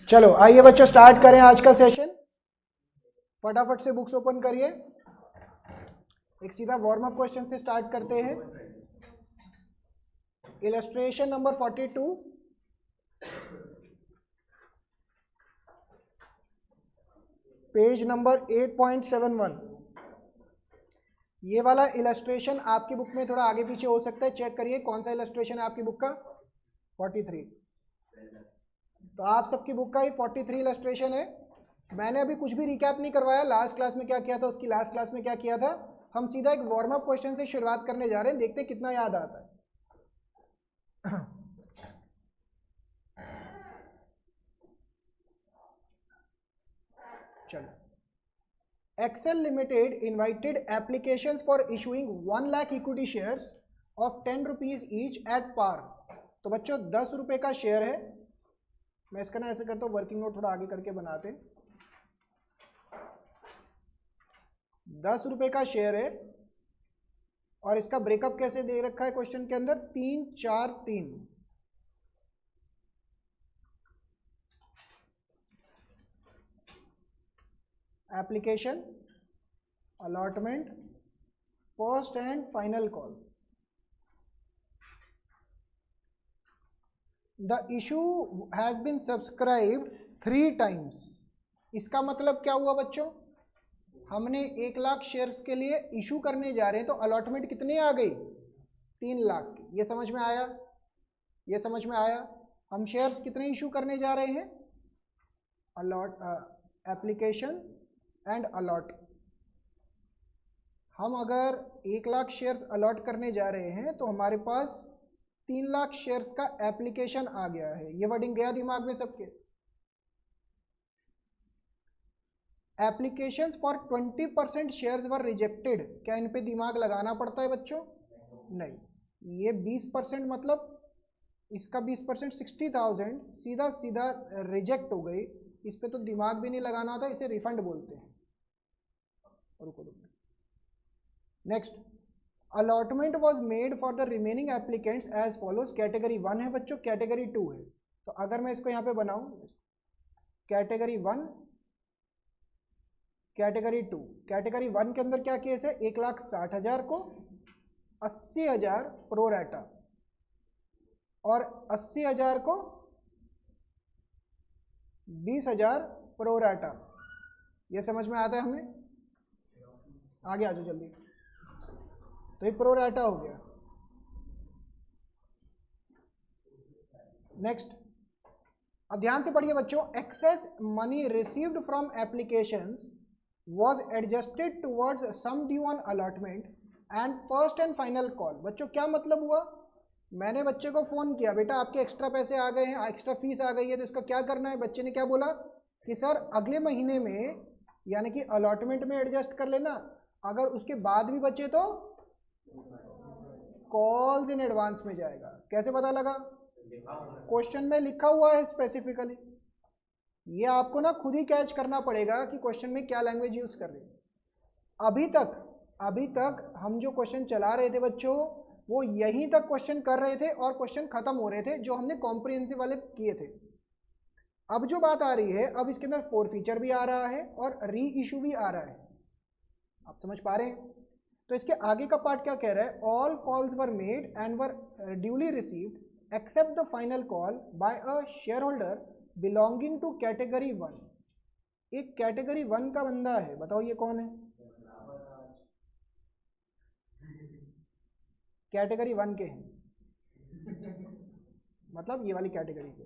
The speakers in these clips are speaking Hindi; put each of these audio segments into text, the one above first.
चलो आइए बच्चों स्टार्ट करें आज का सेशन। फटाफट से बुक्स ओपन करिए। एक सीधा वार्म अप क्वेश्चन से स्टार्ट करते हैं। Illustration number 42, page number 8.71। ये वाला इलस्ट्रेशन आपकी बुक में थोड़ा आगे पीछे हो सकता है, चेक करिए कौन सा इलस्ट्रेशन है आपकी बुक का। 43। तो आप सबकी बुक का ही 43 इलस्ट्रेशन है। मैंने अभी कुछ भी रिकैप नहीं करवाया, लास्ट क्लास में क्या किया था, उसकी लास्ट क्लास में क्या किया था। हम सीधा एक वार्म अप क्वेश्चन से शुरुआत करने जा रहे हैं, देखते हैं कितना याद आता है। चलो, Excel limited invited applications for issuing 1 lakh equity shares of 10 rupees each at par. तो बच्चों 10 रुपये का शेयर है। मैं इसका ना ऐसे करता हूँ, वर्किंग नोट थोड़ा आगे करके बनाते। 10 रुपये का शेयर है और इसका ब्रेकअप कैसे दे रखा है क्वेश्चन के अंदर, 3 4 3। Application, allotment, first and final call. The issue has been subscribed 3 times. इसका मतलब क्या हुआ बच्चों, हमने 1 लाख शेयर्स के लिए इशू करने जा रहे हैं, तो अलॉटमेंट कितनी आ गई, 3 लाख की। ये समझ में आया, ये समझ में आया। हम शेयर्स कितने इशू करने जा रहे हैं, एप्लीकेशन एंड अलॉट। हम अगर 1 लाख शेयर्स अलॉट करने जा रहे हैं तो हमारे पास 3 लाख शेयर्स का एप्लीकेशन आ गया है। ये वर्डिंग गया दिमाग में सबके। Applications for 20% shares were rejected. क्या इन पे दिमाग लगाना पड़ता है बच्चों, नहीं। ये 20% मतलब इसका 20% 60,000 सीधा सीधा रिजेक्ट हो गई। इस पे तो दिमाग भी नहीं लगाना होता, इसे रिफंड बोलते हैं। Next, allotment was made for the remaining applicants as follows. Category 1 है बच्चों, कैटेगरी 2 है। तो अगर मैं इसको यहाँ पे बनाऊं, कैटेगरी 1, कैटेगरी 2। कैटेगरी 1 के अंदर क्या केस है, 1,60,000 को 80,000 प्रो रेटा और 80,000 को 20,000 प्रो रेटा। ये समझ में आता है हमें, आगे आ जाओ जल्दी। तो ये प्रो रेटा हो गया। नेक्स्ट, अब ध्यान से पढ़िए बच्चों। Excess money received from applications was adjusted towards sum due on allotment and first and final call। बच्चों क्या मतलब हुआ, मैंने बच्चे को फ़ोन किया, बेटा आपके एक्स्ट्रा पैसे आ गए हैं, एक्स्ट्रा फीस आ गई है, तो इसका क्या करना है। बच्चे ने क्या बोला कि सर अगले महीने में यानी कि अलॉटमेंट में एडजस्ट कर लेना, अगर उसके बाद भी बचे तो कॉल्स इन एडवांस में जाएगा। कैसे पता लगा, क्वेश्चन में लिखा हुआ है स्पेसिफिकली। ये आपको ना खुद ही कैच करना पड़ेगा कि क्वेश्चन में क्या लैंग्वेज यूज कर रहे हैं। अभी तक हम जो क्वेश्चन चला रहे थे बच्चों, वो यहीं तक क्वेश्चन कर रहे थे और क्वेश्चन खत्म हो रहे थे जो हमने कॉम्प्रिहेंसिव वाले किए थे। अब जो बात आ रही है, अब इसके अंदर फोर फीचर भी आ रहा है और री इशू भी आ रहा है। आप समझ पा रहे हैं। तो इसके आगे का पार्ट क्या कह रहा है, all calls were made and were duly received except the final call by a share holder belonging to category 1। एक कैटेगरी 1 का बंदा है, बताओ ये कौन है, कैटेगरी 1 के हैं, मतलब ये वाली कैटेगरी के,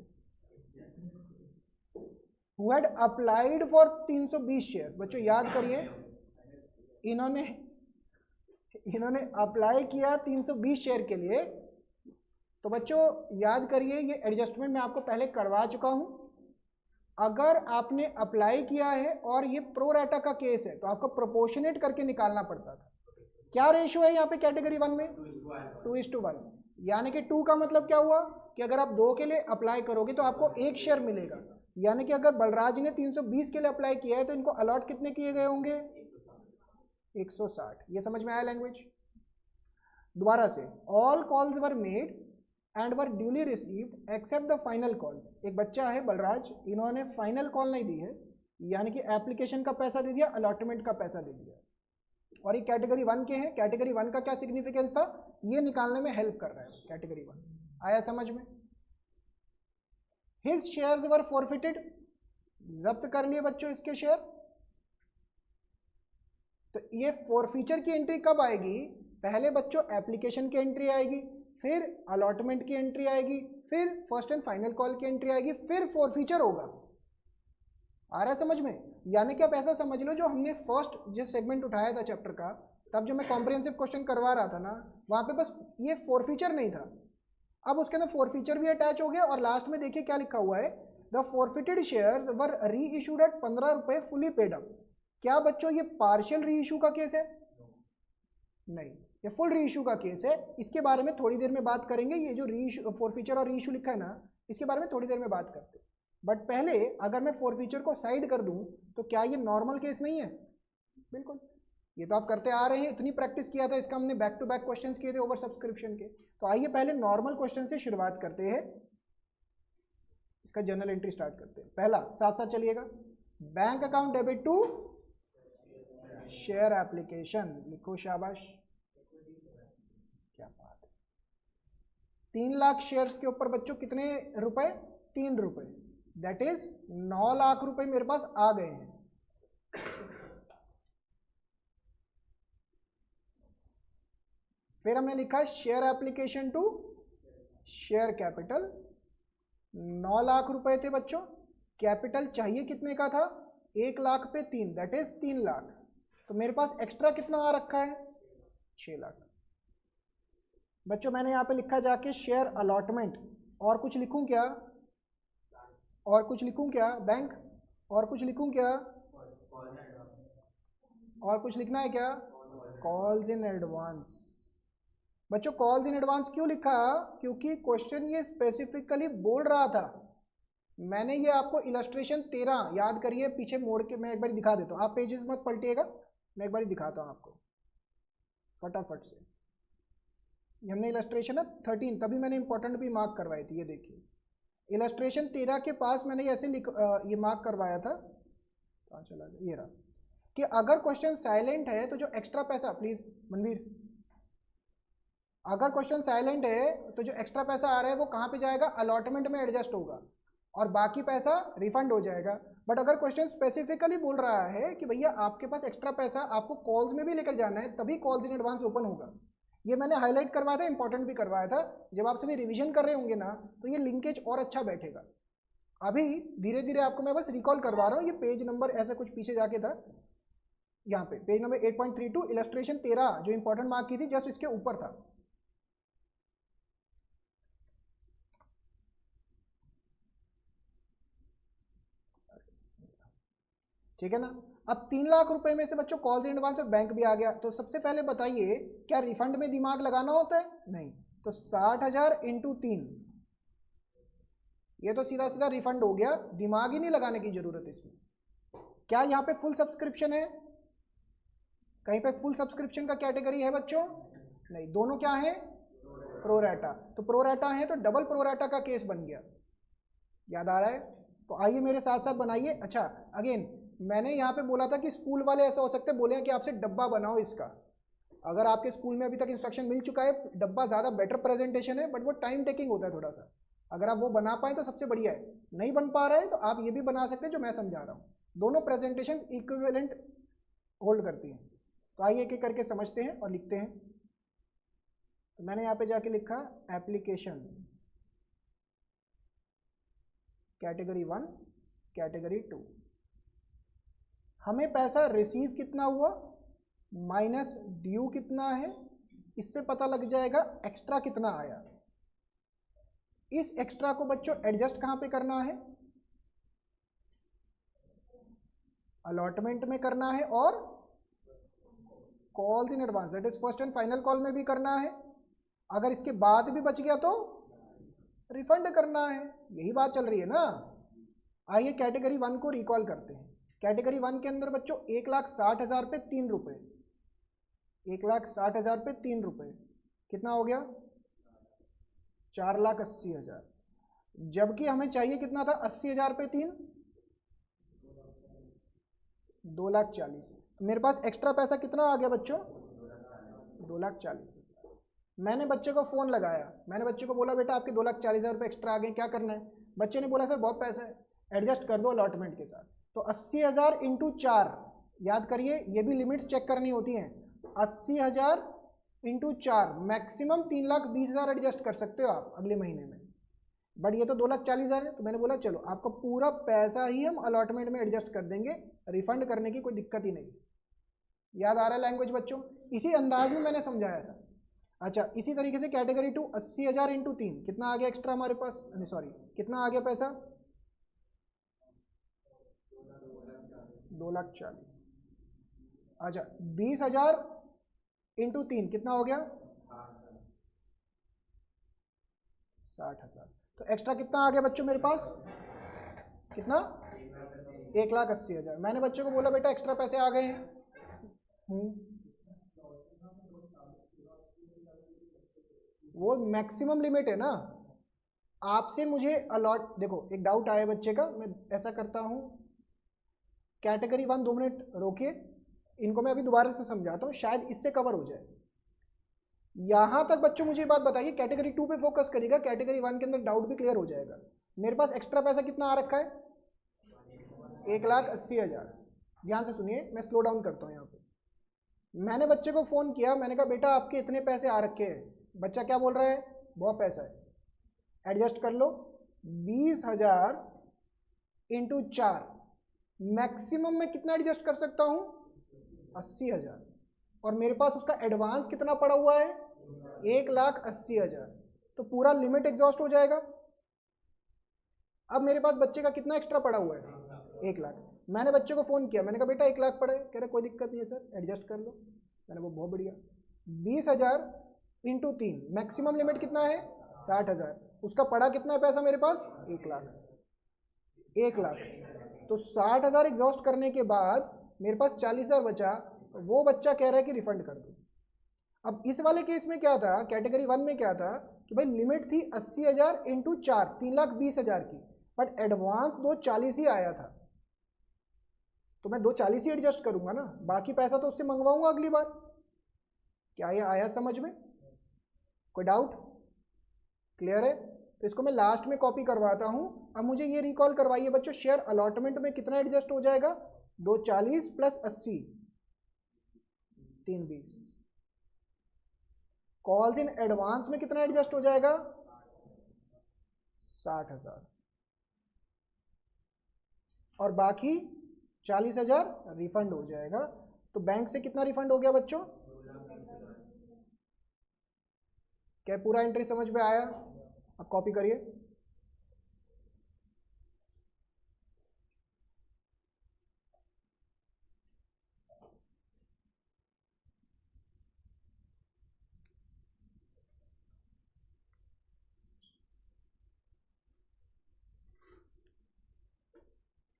who had applied for 320 share. बच्चों याद करिए, इन्होंने अप्लाई किया 320 शेयर के लिए। तो बच्चों याद करिए, ये एडजस्टमेंट मैं आपको पहले करवा चुका हूं। अगर आपने अप्लाई किया है और ये प्रो रेटा का केस है तो आपको प्रोपोर्शनेट करके निकालना पड़ता था। क्या रेशियो है यहाँ पे कैटेगरी 1 में, 2:1। यानी कि 2 का मतलब क्या हुआ कि अगर आप 2 के लिए अप्लाई करोगे तो आपको 1 शेयर मिलेगा। यानी कि अगर बलराज ने 320 के लिए अप्लाई किया है तो इनको अलॉट कितने किए गए होंगे, 160। ये समझ में आया लैंग्वेज। दोबारा से, all calls were made and were duly received except the final call. एक बच्चा है बलराज, इन्होंने फाइनल कॉल नहीं दी है, यानी कि एप्लीकेशन का पैसा दे दिया, अलॉटमेंट का पैसा दे दिया, और ये कैटेगरी 1 के हैं। कैटेगरी 1 का क्या सिग्निफिकेंस था, ये निकालने में हेल्प कर रहा है कैटेगरी 1। आया समझ में? हिज शेयर्स वर फॉरफिटेड, जब्त कर लिए बच्चों इसके शेयर। तो ये फॉरफीचर की एंट्री कब आएगी, पहले बच्चों एप्लीकेशन की एंट्री आएगी, फिर अलॉटमेंट की एंट्री आएगी, फिर फर्स्ट एंड फाइनल कॉल की एंट्री आएगी, फिर फॉरफीचर होगा। आ रहा है समझ में? यानी कि आप ऐसा समझ लो, जो हमने फर्स्ट जिस सेगमेंट उठाया था चैप्टर का, तब जो मैं कॉम्प्रिहेंसिव क्वेश्चन करवा रहा था ना, वहां पे बस ये फॉरफीचर नहीं था, अब उसके अंदर फॉरफीचर भी अटैच हो गया। और लास्ट में देखिए क्या लिखा हुआ है, the forfeited shares were reissued eight 15 रुपए फुली पेड अप। क्या बच्चों ये पार्शियल री इशू का केस है? नहीं, ये फुल री इशू का केस है। इसके बारे में थोड़ी देर में बात करेंगे। ये जो री इशू, फॉरफीचर और री इशू लिखा है ना, इसके बारे में थोड़ी देर में बात करते हैं। बट पहले अगर मैं फॉरफीचर को साइड कर दूं तो क्या ये नॉर्मल केस नहीं है? बिल्कुल, ये तो आप करते आ रहे हैं, इतनी प्रैक्टिस किया था इसका हमने, बैक टू बैक क्वेश्चंस किए थे ओवर सब्सक्रिप्शन के। तो आइए पहले नॉर्मल क्वेश्चन से शुरुआत करते हैं, इसका जर्नल एंट्री स्टार्ट करते हैं। पहला, साथ साथ चलिएगा, bank account debit to share application, लिखो शाबाश, क्या बात है। 3 लाख शेयर्स के ऊपर बच्चों कितने रुपए? 3 रुपए, दैट इज 9 लाख रुपए मेरे पास आ गए हैं। फिर हमने लिखा share application to share capital, 9 lakh रुपए थे बच्चों, कैपिटल चाहिए कितने का था? 1 लाख पे 3, दैट इज 3 लाख। तो मेरे पास एक्स्ट्रा कितना आ रखा है? 6 लाख। बच्चों मैंने यहाँ पे लिखा जाके शेयर अलॉटमेंट, और कुछ लिखूं क्या? और कुछ लिखूं क्या? बैंक, और कुछ लिखूं क्या? और कुछ लिखना है क्या? Calls in advance. बच्चों कॉल्स इन एडवांस क्यों लिखा? क्योंकि क्वेश्चन ये स्पेसिफिकली बोल रहा था। मैंने ये आपको इलस्ट्रेशन 13 याद करिए, पीछे मोड़ के मैं एक बार दिखा देता हूँ, आप पेजेस मत पलटिएगा, मैं एक बार दिखाता हूँ आपको फटाफट से। ये हमने इलस्ट्रेशन है 13, तभी मैंने इंपॉर्टेंट भी मार्क करवाई थी। ये देखिए इलस्ट्रेशन 13 के पास मैंने ऐसे ये मार्क करवाया था, कहाँ चला गया, ये रहा, कि अगर क्वेश्चन साइलेंट है तो जो एक्स्ट्रा पैसा, प्लीज मनवीर, अगर क्वेश्चन साइलेंट है तो जो एक्स्ट्रा पैसा आ रहा है वो कहाँ पे जाएगा? अलॉटमेंट में एडजस्ट होगा और बाकी पैसा रिफंड हो जाएगा। बट अगर क्वेश्चन स्पेसिफिकली बोल रहा है कि भैया आपके पास एक्स्ट्रा पैसा आपको कॉल्स में भी लेकर जाना है, तभी कॉल्स इन एडवांस ओपन होगा। ये मैंने हाईलाइट करवाया था, इंपॉर्टेंट भी करवाया था। जब आप सभी रिवीजन कर रहे होंगे ना, तो ये लिंकेज और अच्छा बैठेगा। अभी धीरे धीरे आपको मैं बस रिकॉल करवा रहा हूँ। ये पेज नंबर ऐसा कुछ पीछे जाके था, यहाँ पे पेज नंबर 8.32 इलस्ट्रेशन 13 जो इंपॉर्टेंट मार्क की थी, जस्ट इसके ऊपर था। ठीक है ना? अब 3 लाख रुपए में से बच्चों कॉल्स इन एडवांस और बैंक भी आ गया। तो सबसे पहले बताइए, क्या रिफंड में दिमाग लगाना होता है? नहीं। तो 60,000 इंटू 3, ये तो सीधा सीधा रिफंड हो गया, दिमाग ही नहीं लगाने की जरूरत है इसमें। क्या यहाँ पे फुल सब्सक्रिप्शन है? कहीं पे फुल सब्सक्रिप्शन का कैटेगरी है बच्चों? नहीं, दोनों क्या है? प्रोराटा। तो प्रोराटा है तो डबल प्रोराटा का केस बन गया, याद आ रहा है? तो आइए मेरे साथ साथ बनाइए। अच्छा अगेन, मैंने यहाँ पे बोला था कि स्कूल वाले ऐसा हो सकते हैं बोले कि आपसे डब्बा बनाओ इसका। अगर आपके स्कूल में अभी तक इंस्ट्रक्शन मिल चुका है, डब्बा ज़्यादा बेटर प्रेजेंटेशन है, बट वो टाइम टेकिंग होता है थोड़ा सा। अगर आप वो बना पाए तो सबसे बढ़िया है, नहीं बन पा रहा है तो आप ये भी बना सकते हैं जो मैं समझा रहा हूँ। दोनों प्रेजेंटेशन इक्विवेलेंट होल्ड करती हैं। तो आइए एक एक करके समझते हैं और लिखते हैं। तो मैंने यहाँ पे जाके लिखा एप्लीकेशन कैटेगरी 1 कैटेगरी 2। हमें पैसा रिसीव कितना हुआ माइनस ड्यू कितना है, इससे पता लग जाएगा एक्स्ट्रा कितना आया। इस एक्स्ट्रा को बच्चों एडजस्ट कहां पे करना है? अलॉटमेंट में करना है और calls in advance that is first and final call में भी करना है। अगर इसके बाद भी बच गया तो रिफंड करना है। यही बात चल रही है ना। आइए कैटेगरी 1 को रिकॉल करते हैं। कैटेगरी 1 के अंदर बच्चों 1,60,000 पे 3 रुपए, 1,60,000 पे 3 रुपए कितना हो गया? 4,80,000, जबकि हमें चाहिए कितना था 80,000 पे 3, 2,40,000। तो मेरे पास एक्स्ट्रा पैसा कितना आ गया बच्चों? 2,40,000। मैंने बच्चे को फ़ोन लगाया, मैंने बच्चे को बोला बेटा आपके 2,40,000 रुपये एक्स्ट्रा आ गए, क्या करना है? बच्चे ने बोला सर बहुत पैसा है, एडजस्ट कर दो अलॉटमेंट के साथ। तो 80,000 इंटू 4, याद करिए ये भी लिमिट चेक करनी होती है। 80,000 इंटू 4, मैक्सिमम 3,20,000 एडजस्ट कर सकते हो आप अगले महीने में, बट ये तो 2,40,000 है। तो मैंने बोला चलो आपका पूरा पैसा ही हम अलॉटमेंट में एडजस्ट कर देंगे, रिफंड करने की कोई दिक्कत ही नहीं। याद आ रहा है लैंग्वेज बच्चों? इसी अंदाज में मैंने समझाया था। अच्छा, इसी तरीके से कैटेगरी 2, 80,000 इंटू 3, कितना आ गया एक्स्ट्रा हमारे पास? सॉरी, कितना आ गया पैसा? 2,40,000। अच्छा, 20,000 इंटू 3 कितना हो गया? 60,000। तो एक्स्ट्रा कितना आ गया बच्चों मेरे पास? कितना? 1,80,000। मैंने बच्चों को बोला बेटा एक्स्ट्रा पैसे आ गए हैं। वो मैक्सिमम लिमिट है ना, आपसे मुझे अलॉट, देखो एक डाउट आया बच्चे का, मैं ऐसा करता हूँ, कैटेगरी 1 2 मिनट रोकिए, इनको मैं अभी दोबारा से समझाता हूँ, शायद इससे कवर हो जाए। यहाँ तक बच्चों मुझे बात बताइए, कैटेगरी 2 पे फोकस करिएगा, कैटेगरी 1 के अंदर डाउट भी क्लियर हो जाएगा। मेरे पास एक्स्ट्रा पैसा कितना आ रखा है? 1,80,000। ध्यान से सुनिए, मैं स्लो डाउन करता हूँ यहाँ पे। मैंने बच्चे को फ़ोन किया, मैंने कहा बेटा आपके इतने पैसे आ रखे हैं। बच्चा क्या बोल रहा है? बहुत पैसा है, एडजस्ट कर लो। 20,000 इंटू 4, मैक्सिमम मैं कितना एडजस्ट कर सकता हूँ? 80,000। और मेरे पास उसका एडवांस कितना पड़ा हुआ है? 1,80,000। तो पूरा लिमिट एग्जॉस्ट हो जाएगा। अब मेरे पास बच्चे का कितना एक्स्ट्रा पड़ा हुआ है? 1,00,000। मैंने बच्चे को फ़ोन किया, मैंने कहा बेटा 1,00,000 पड़ा है। कह रहे कोई दिक्कत नहीं है सर, एडजस्ट कर लो। मैंने वो बहुत बढ़िया। 20,000 इंटू 3, मैक्सिमम लिमिट कितना है? 60,000। उसका पड़ा कितना है पैसा मेरे पास? 1,00,000। 1,00,000। तो 60,000 एग्जॉस्ट करने के बाद मेरे पास 40,000 बचा। वो बच्चा कह रहा है कि रिफंड कर दो। अब इस वाले केस में क्या था, कैटेगरी 1 में क्या था कि भाई लिमिट थी 80,000 इंटू 4, 3,20,000 की, बट एडवांस 2,40,000 ही आया था। तो मैं 2,40,000 ही एडजस्ट करूंगा ना, बाकी पैसा तो उससे मंगवाऊंगा अगली बार। क्या ये आया समझ में? कोई डाउट? क्लियर है? तो इसको मैं लास्ट में कॉपी करवाता हूं। अब मुझे ये रिकॉल करवाइए बच्चों, शेयर अलॉटमेंट में कितना एडजस्ट हो जाएगा? 2,40,000 प्लस 80, 3,20। कॉल्स इन एडवांस में कितना एडजस्ट हो जाएगा? 60,000। और बाकी 40,000 रिफंड हो जाएगा। तो बैंक से कितना रिफंड हो गया बच्चों? क्या पूरा एंट्री समझ में आया? अब कॉपी करिए।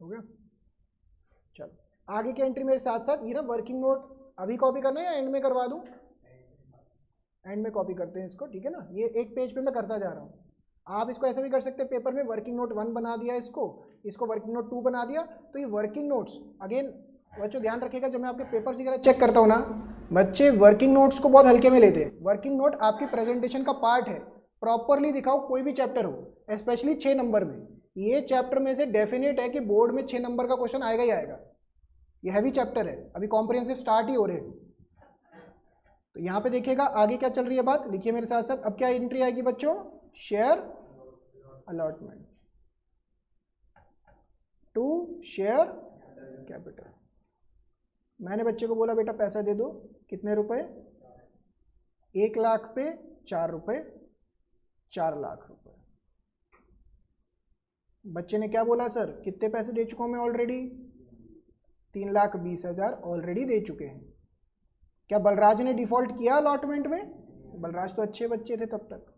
हो गया? चलो आगे की एंट्री मेरे साथ साथ, ये ना वर्किंग नोट अभी कॉपी करना है या एंड में करवा दूं? एंड में कॉपी करते हैं इसको, ठीक है ना। ये एक पेज पे मैं करता जा रहा हूँ। आप इसको ऐसे भी कर सकते हैं, पेपर में वर्किंग नोट 1 बना दिया, इसको वर्किंग नोट 2 बना दिया। तो ये वर्किंग नोट्स अगेन बच्चों ध्यान रखिएगा, जब मैं आपके पेपर्स वगैरह चेक करता हूँ ना, बच्चे वर्किंग नोट्स को बहुत हल्के में लेते हैं। वर्किंग नोट आपकी प्रेजेंटेशन का पार्ट है, प्रॉपरली दिखाओ, कोई भी चैप्टर हो, स्पेशली 6 नंबर में। ये चैप्टर में से डेफिनेट है कि बोर्ड में 6 नंबर का क्वेश्चन आएगा ही आएगा। ये हैवी चैप्टर है, अभी कॉम्प्रिहेंसिव स्टार्ट ही हो रहे हैं। तो यहाँ पे देखिएगा आगे क्या चल रही है बात, लिखिए मेरे साथ साथ। अब क्या एंट्री आएगी बच्चों? Share allotment to share capital. मैंने बच्चे को बोला बेटा पैसा दे दो, कितने रुपए? 1,00,000 पे 4 रुपए, 4,00,000 रुपए। बच्चे ने क्या बोला सर कितने पैसे दे चुका हूं मैं ऑलरेडी? 3,20,000 ऑलरेडी दे चुके हैं। क्या बलराज ने डिफॉल्ट किया अलॉटमेंट में? बलराज तो अच्छे बच्चे थे तब तक।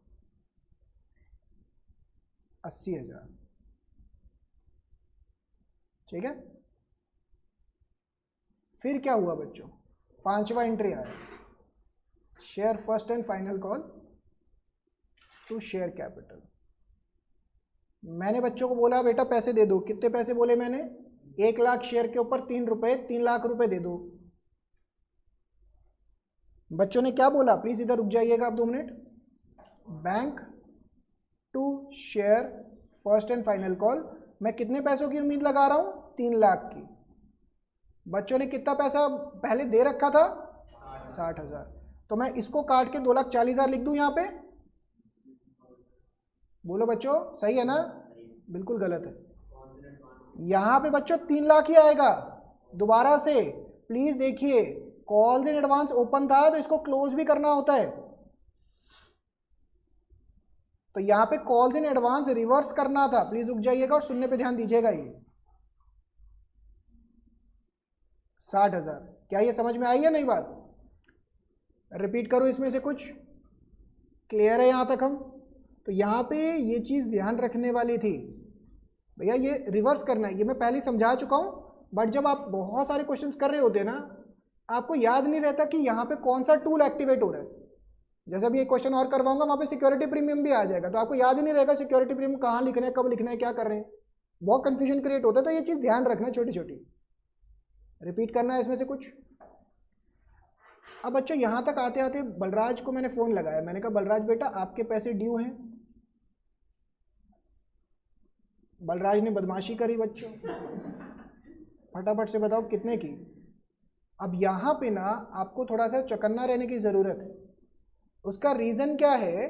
80,000, ठीक है। फिर क्या हुआ बच्चों? 5वां एंट्री आया, share first and final call to share capital. मैंने बच्चों को बोला बेटा पैसे दे दो, कितने पैसे बोले मैंने? 1 लाख शेयर के ऊपर 3 रुपए, 3 लाख रुपए दे दो। बच्चों ने क्या बोला? प्लीज इधर रुक जाइएगा आप 2 minute. Bank to share first and final call, मैं कितने पैसों की उम्मीद लगा रहा हूं? 3 लाख की। बच्चों ने कितना पैसा पहले दे रखा था? 60,000। तो मैं इसको काट के 2,40,000 लिख दूं यहां पे? बोलो बच्चों, सही है ना? बिल्कुल गलत है। यहां पे बच्चों 3 लाख ही आएगा। दोबारा से प्लीज देखिए, कॉल्स इन एडवांस ओपन था तो इसको क्लोज भी करना होता है। तो यहां पे कॉल्स इन एडवांस रिवर्स करना था। प्लीज रुक जाइएगा और सुनने पे ध्यान दीजिएगा। ये 60,000, क्या ये समझ में आई है? नहीं बात रिपीट करो इसमें से कुछ। क्लियर है यहां तक हम? तो यहां पे ये चीज ध्यान रखने वाली थी भैया, ये रिवर्स करना है। ये मैं पहले समझा चुका हूं, बट जब आप बहुत सारे क्वेश्चंस कर रहे होते हैं ना, आपको याद नहीं रहता कि यहाँ पे कौन सा टूल एक्टिवेट हो रहा है। जैसे अभी एक क्वेश्चन और करवाऊंगा, वहाँ पे सिक्योरिटी प्रीमियम भी आ जाएगा, तो आपको याद ही नहीं रहेगा सिक्योरिटी प्रीमियम कहाँ लिखना है, कब लिखना है, क्या कर रहे हैं। बहुत कंफ्यूजन क्रिएट होता है। तो ये चीज़ ध्यान रखना, छोटी छोटी रिपीट करना है इसमें से कुछ। अब बच्चों यहाँ तक आते आते बलराज को मैंने फ़ोन लगाया। मैंने कहा बलराज बेटा आपके पैसे ड्यू हैं। बलराज ने बदमाशी करी बच्चों, फटाफट से बताओ कितने की। अब यहाँ पे ना आपको थोड़ा सा चौकन्ना रहने की ज़रूरत है। उसका रीज़न क्या है?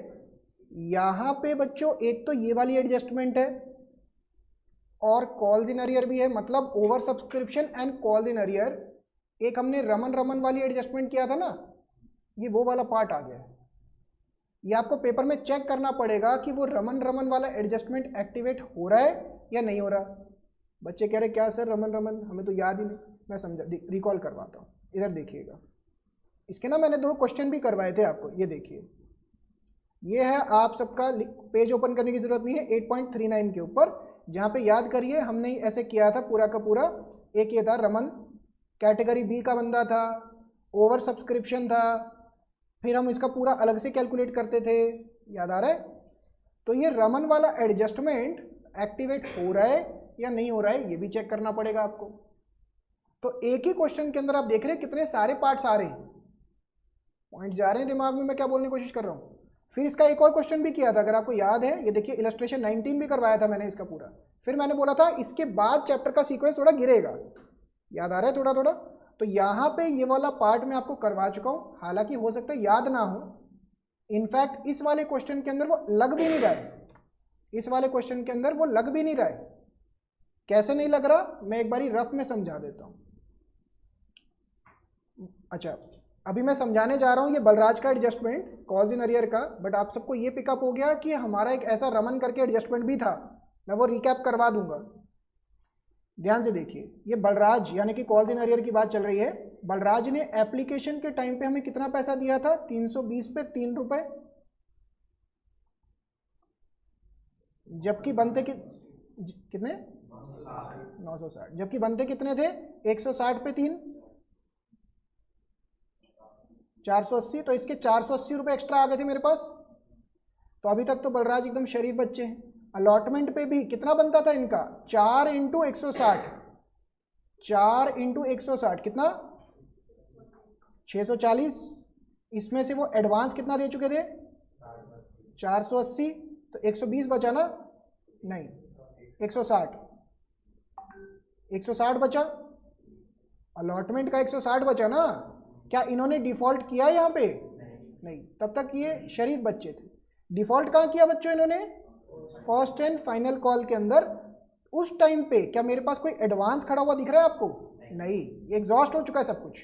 यहाँ पे बच्चों एक तो ये वाली एडजस्टमेंट है और कॉल्स इन अरियर भी है, मतलब over subscription and calls in arrear. एक हमने रमन रमन वाली एडजस्टमेंट किया था ना, ये वो वाला पार्ट आ गया है। ये आपको पेपर में चेक करना पड़ेगा कि वो रमन रमन वाला एडजस्टमेंट एक्टिवेट हो रहा है या नहीं हो रहा। बच्चे कह रहे क्या सर रमन रमन, हमें तो याद ही नहीं। मैं समझा, रिकॉल करवाता हूँ। इधर देखिएगा, इसके ना मैंने 2 क्वेश्चन भी करवाए थे आपको। ये देखिए, ये है आप सबका, पेज ओपन करने की जरूरत नहीं है, 8.39 के ऊपर, जहाँ पे याद करिए हमने ऐसे किया था पूरा का पूरा। एक ये था रमन, कैटेगरी बी का बंदा था, ओवर सब्सक्रिप्शन था, फिर हम इसका पूरा अलग से कैलकुलेट करते थे, याद आ रहा है? तो ये रमन वाला एडजस्टमेंट एक्टिवेट हो रहा है या नहीं हो रहा है, ये भी चेक करना पड़ेगा आपको। तो एक ही क्वेश्चन के अंदर आप देख रहे हैं कितने सारे पार्ट्स आ रहे हैं, पॉइंट जा रहे हैं दिमाग में, मैं क्या बोलने की कोशिश कर रहा हूँ। फिर इसका एक और क्वेश्चन भी किया था, अगर आपको याद है, ये देखिए इलस्ट्रेशन 19 भी करवाया था मैंने इसका पूरा। फिर मैंने बोला था इसके बाद चैप्टर का सीक्वेंस थोड़ा गिरेगा, याद आ रहा है थोड़ा थोड़ा। तो यहाँ पे ये वाला पार्ट मैं आपको करवा चुका हूँ, हालांकि हो सकता है याद ना हो। इनफैक्ट इस वाले क्वेश्चन के अंदर वो लग भी नहीं रहा है, इस वाले क्वेश्चन के अंदर वो लग भी नहीं रहा है। कैसे नहीं लग रहा, मैं एक बारी रफ में समझा देता हूँ। अच्छा, अभी मैं समझाने जा रहा हूँ ये बलराज का एडजस्टमेंट कॉल्स इन अरियर का, बट आप सबको ये पिकअप हो गया कि हमारा एक ऐसा रमन करके एडजस्टमेंट भी था। मैं वो रिकैप करवा दूंगा, ध्यान से देखिए। ये बलराज यानी कि कॉल्स इन अरियर की बात चल रही है। बलराज ने एप्लीकेशन के टाइम पे हमें कितना पैसा दिया था? 320 पे 3 रुपए, जबकि बनते कितने? 960। जबकि बनते कितने थे? 160 पे 3, 480। तो इसके 480 रुपए एक्स्ट्रा आ गए थे मेरे पास। तो अभी तक तो बलराज एकदम शरीफ बच्चे हैं। अलॉटमेंट पे भी कितना बनता था इनका? 4 × 160, 4 × 160 कितना? 640। इसमें से वो एडवांस कितना दे चुके थे? 480। तो 120 बचा ना? नहीं, 160, 160 बचा। अलॉटमेंट का 160 बचा ना? क्या इन्होंने डिफॉल्ट किया यहाँ पे? नहीं, तब तक ये शरीफ बच्चे थे। डिफॉल्ट कहाँ किया बच्चों इन्होंने? फर्स्ट एंड फाइनल कॉल के अंदर। उस टाइम पे क्या मेरे पास कोई एडवांस खड़ा हुआ दिख रहा है आपको? नहीं, ये एग्जॉस्ट हो चुका है सब कुछ।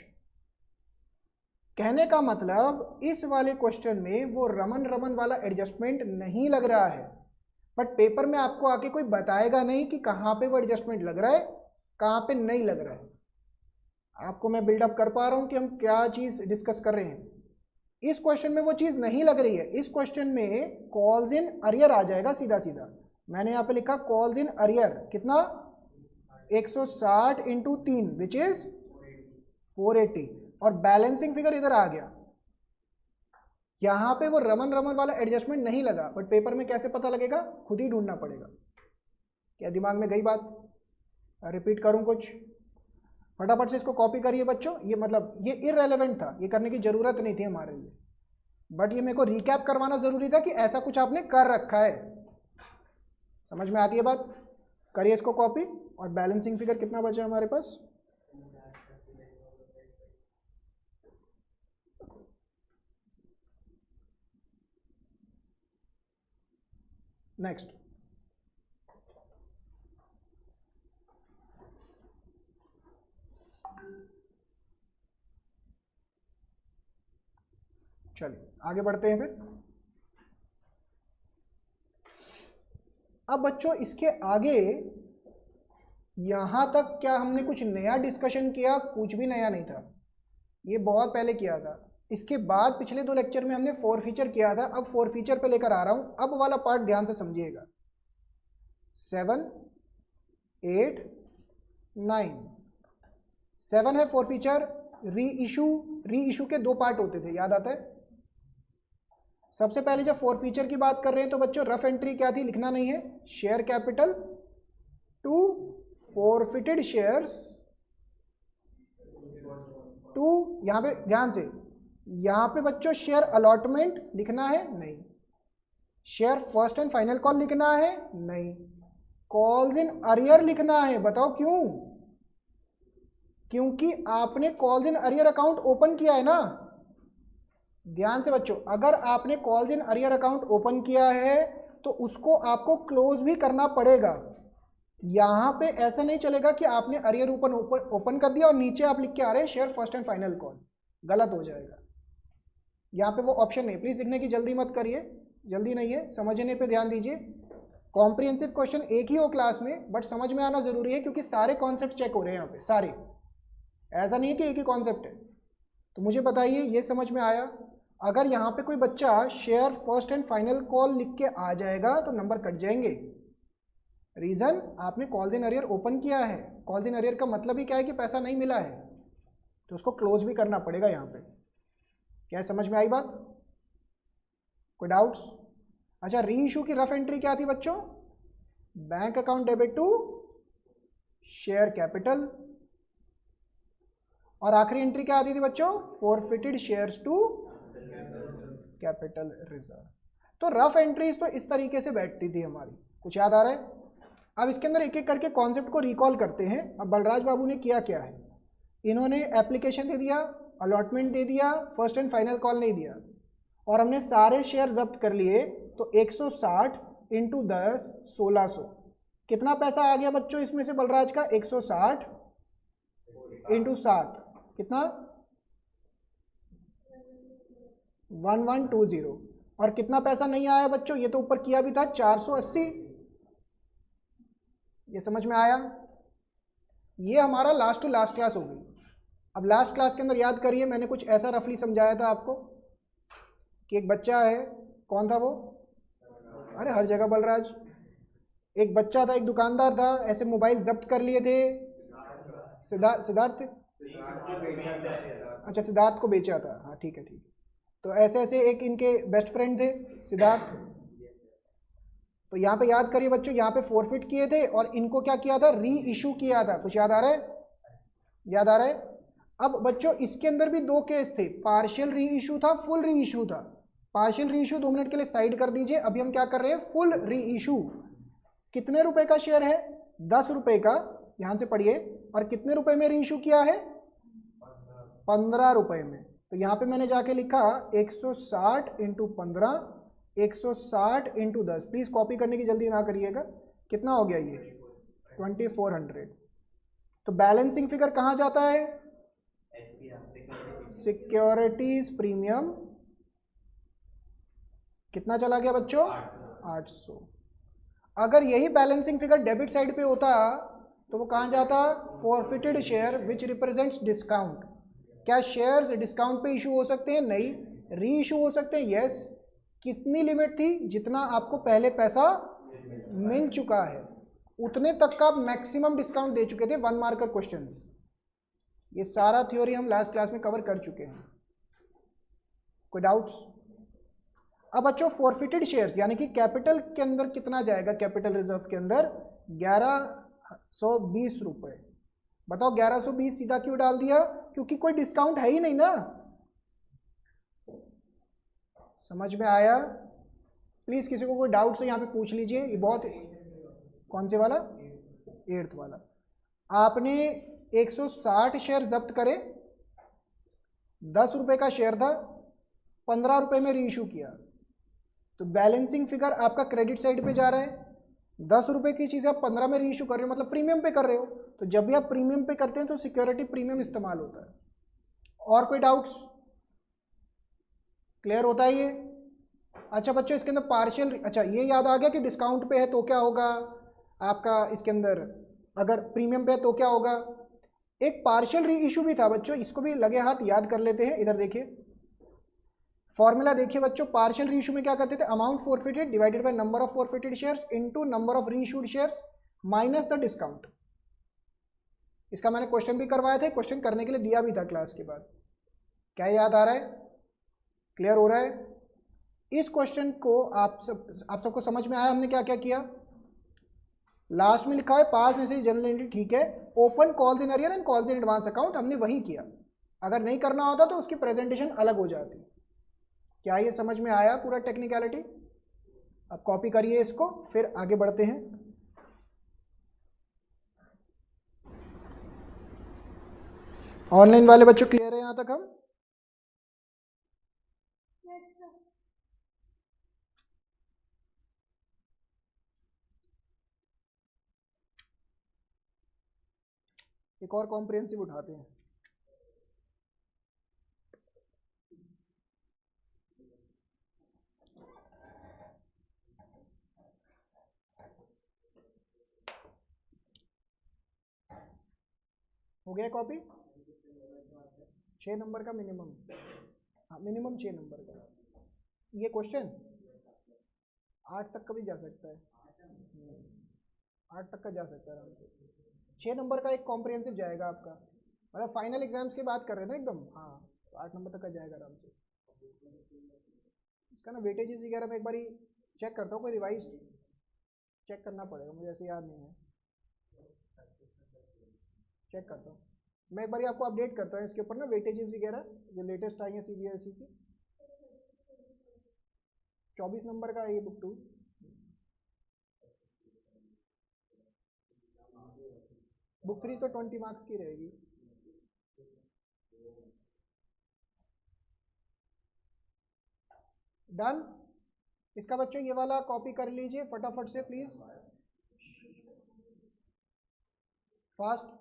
कहने का मतलब इस वाले क्वेश्चन में वो रमन रमन वाला एडजस्टमेंट नहीं लग रहा है, बट पेपर में आपको आके कोई बताएगा नहीं कि कहाँ पे वो एडजस्टमेंट लग रहा है, कहाँ पे नहीं लग रहा है। आपको मैं बिल्डअप कर पा रहा हूँ कि हम क्या चीज़ डिस्कस कर रहे हैं। इस क्वेश्चन में वो चीज़ नहीं लग रही है। इस क्वेश्चन में कॉल्स इन अरियर आ जाएगा सीधा सीधा। मैंने यहाँ पे लिखा कॉल्स इन अरियर कितना? 160 × 3 विच इज 480, और बैलेंसिंग फिगर इधर आ गया। यहाँ पे वो रमन रमन वाला एडजस्टमेंट नहीं लगा, बट पेपर में कैसे पता लगेगा, खुद ही ढूंढना पड़ेगा। क्या दिमाग में गई बात? रिपीट करूँ कुछ? फटाफट से इसको कॉपी करिए बच्चों। ये मतलब ये इररेलेवेंट था, ये करने की जरूरत नहीं थी हमारे लिए, बट ये मेरे को रिकैप करवाना जरूरी था कि ऐसा कुछ आपने कर रखा है। समझ में आती है बात? करिए इसको कॉपी। और बैलेंसिंग फिगर कितना बचा हमारे पास? नेक्स्ट, चलिए आगे बढ़ते हैं फिर। अब बच्चों इसके आगे यहां तक क्या हमने कुछ नया डिस्कशन किया? कुछ भी नया नहीं था, ये बहुत पहले किया था। इसके बाद पिछले 2 लेक्चर में हमने 4 फीचर किया था। अब 4 फीचर पे लेकर आ रहा हूं, अब वाला पार्ट ध्यान से समझिएगा। 7, 8, 9, 7 है 4 फीचर। री इशू के 2 पार्ट होते थे, याद आता है? सबसे पहले जब 4 फीचर की बात कर रहे हैं तो बच्चों रफ एंट्री क्या थी, लिखना नहीं है। Share capital to forfeited shares to, यहां पे ध्यान से, यहां पे बच्चों शेयर अलॉटमेंट लिखना है नहीं। Share first and final call लिखना है नहीं। कॉल्स इन अरियर लिखना है। बताओ क्यों? क्योंकि आपने calls in arrear account open किया है ना। ध्यान से बच्चों, अगर आपने calls in arrear account open किया है तो उसको आपको क्लोज भी करना पड़ेगा। यहां पे ऐसा नहीं चलेगा कि आपने अरियर ओपन कर दिया और नीचे आप लिख के आ रहे हैं share first and final call, गलत हो जाएगा। यहां पे वो ऑप्शन नहीं। प्लीज लिखने की जल्दी मत करिए, जल्दी नहीं है, समझने पे ध्यान दीजिए। कॉम्प्रिहेंसिव क्वेश्चन एक ही हो क्लास में, बट समझ में आना जरूरी है क्योंकि सारे कॉन्सेप्ट चेक हो रहे हैं यहाँ पे, सारे। ऐसा नहीं है कि एक ही कॉन्सेप्ट है। तो मुझे बताइए ये समझ में आया? अगर यहाँ पे कोई बच्चा share first and final call लिख के आ जाएगा तो नंबर कट जाएंगे। रीजन, आपने कॉल्स इन अरियर ओपन किया है। कॉल्स इन अरियर का मतलब ही क्या है कि पैसा नहीं मिला है, तो उसको क्लोज भी करना पड़ेगा यहाँ पे। क्या समझ में आई बात? कोई डाउट्स? अच्छा, री इशू की रफ एंट्री क्या थी बच्चों? Bank account debit to share capital, और आखिरी एंट्री क्या आती थी बच्चों? Forfeited shares to capital reserve. तो रफ एंट्रीज तो इस तरीके से बैठती थी हमारी। कुछ याद आ रहा है? अब इसके अंदर एक एक करके कॉन्सेप्ट को रिकॉल करते हैं। अब बलराज बाबू ने किया क्या है, इन्होंने एप्लीकेशन दे दिया, अलॉटमेंट दे दिया, फर्स्ट एंड फाइनल कॉल नहीं दिया, और हमने सारे शेयर जब्त कर लिए। तो 160 इंटू 10 1600, कितना पैसा आ गया बच्चों इसमें से बलराज का? 160 इंटू 7 कितना? 1120। और कितना पैसा नहीं आया बच्चों? ये तो ऊपर किया भी था 480। ये समझ में आया? ये हमारा लास्ट टू लास्ट क्लास होगी। अब लास्ट क्लास के अंदर याद करिए, मैंने कुछ ऐसा रफली समझाया था आपको कि एक बच्चा है, कौन था वो? अरे हर जगह बलराज। एक बच्चा था, एक दुकानदार था, ऐसे मोबाइल जब्त कर लिए थे। सिद्धार्थ, अच्छा सिद्धार्थ को बेचा था, हाँ ठीक है ठीक है। तो ऐसे ऐसे एक इनके बेस्ट फ्रेंड थे सिद्धार्थ। तो यहाँ पे याद करिए बच्चों, यहाँ पे फॉरफिट किए थे और इनको क्या किया था? री इशू किया था। कुछ याद आ रहा है? याद आ रहा है? अब बच्चों इसके अंदर भी 2 केस थे, पार्शियल री इशू था, फुल री इशू था। पार्शियल री इशू 2 मिनट के लिए साइड कर दीजिए। अभी हम क्या कर रहे हैं? फुल री इशू। कितने रुपए का शेयर है? 10 रुपए का, यहां से पढ़िए। और कितने रुपए में री इशू किया है? 15 रुपए में। तो यहाँ पे मैंने जाके लिखा 160 इंटू 15, 160 इंटू 10। प्लीज कॉपी करने की जल्दी ना करिएगा। कितना हो गया ये? 2400। तो बैलेंसिंग फिगर कहाँ जाता है? Securities premium. कितना चला गया बच्चों? 800। अगर यही बैलेंसिंग फिगर डेबिट साइड पे होता तो वो कहाँ जाता? Forfeited share which represents discount. क्या शेयर्स डिस्काउंट पे इशू हो सकते हैं? नहीं। री इशू हो सकते हैं? यस। कितनी लिमिट थी? जितना आपको पहले पैसा मिल चुका है उतने तक का आप मैक्सिमम डिस्काउंट दे चुके थे। 1 मार्कर क्वेश्चंस। ये सारा थ्योरी हम लास्ट क्लास में कवर कर चुके हैं। कोई डाउट्स? अब बच्चों फॉरफिटेड शेयर्स यानी कि कैपिटल के अंदर कितना जाएगा, कैपिटल रिजर्व के अंदर 1120 रुपये। बताओ 1120 सीधा क्यों डाल दिया, क्योंकि कोई डिस्काउंट है ही नहीं ना। समझ में आया? प्लीज किसी को कोई डाउट से यहाँ पे पूछ लीजिए। ये बहुत, कौन से वाला, 8th वाला। आपने 160 शेयर जब्त करे, 10 रुपए का शेयर था, 15 रुपए में री इशू किया, तो बैलेंसिंग फिगर आपका क्रेडिट साइड पे जा रहा है। 10 रुपए की चीज़ आप 15 में री इशू कर रहे हो, मतलब प्रीमियम पे कर रहे हो। तो जब भी आप प्रीमियम पे करते हैं तो सिक्योरिटी प्रीमियम इस्तेमाल होता है। और कोई डाउट्स? क्लियर होता है ये? अच्छा बच्चों इसके अंदर पार्शियल, अच्छा ये याद आ गया कि डिस्काउंट पे है तो क्या होगा आपका, इसके अंदर अगर प्रीमियम पे है तो क्या होगा। एक पार्शियल री इशू भी था बच्चों, इसको भी लगे हाथ याद कर लेते हैं। इधर देखिए फॉर्मूला देखिए बच्चों, पार्शियल री इशू में क्या करते थे, amount forfeited divided by number of forfeited shares into number of री issued shares minus the discount. इसका मैंने क्वेश्चन भी करवाया था, क्वेश्चन करने के लिए दिया भी था क्लास के बाद। क्या याद आ रहा है? क्लियर हो रहा है? इस क्वेश्चन को आप सबको समझ में आया हमने क्या क्या किया? लास्ट में लिखा है पास मैसेज जनरल एंट्री, ठीक है, open calls in arrear and calls in advance account, हमने वही किया। अगर नहीं करना होता तो उसकी प्रेजेंटेशन अलग हो जाती। क्या ये समझ में आया पूरा टेक्निकलिटी? अब कॉपी करिए इसको, फिर आगे बढ़ते हैं। ऑनलाइन वाले बच्चों क्लियर है यहां तक? हम एक और कॉम्प्रिहेंसिव उठाते हैं। हो गया कॉपी? 6 नंबर का मिनिमम, हाँ मिनिमम 6 नंबर का। ये क्वेश्चन 8 तक का भी जा सकता है, 8 तक का जा सकता है आराम से। 6 नंबर का एक कॉम्प्रिहेंसिव जाएगा आपका, मतलब फाइनल एग्जाम्स की बात कर रहे हैं ना एकदम, हाँ तो 8 नंबर तक का जाएगा आराम से। इसका ना वेटेजेस वगैरह मैं एक बार चेक करता हूँ, कोई रिवाइज चेक करना पड़ेगा, मुझे ऐसे याद नहीं है, चेक करता हूँ मैं एक बार आपको अपडेट करता हूँ इसके ऊपर ना, वेटेजेस वगैरह जो लेटेस्ट आई है सीबीएसई की। 24 नंबर का ये बुक 2, बुक 3 तो 20 मार्क्स की रहेगी। डन? इसका बच्चों ये वाला कॉपी कर लीजिए फटाफट से प्लीज, फास्ट।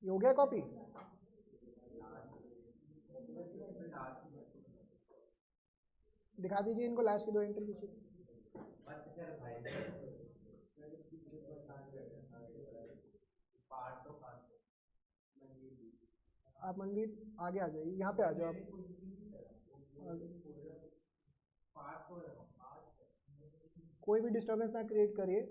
ये हो गया कॉपी? दिखा दीजिए इनको लास्ट की 2 इंटरव्यू शीट। आप मनवीर आगे आ जाइए, यहाँ पे आ जाओ आप, कोई भी डिस्टर्बेंस ना क्रिएट करिए।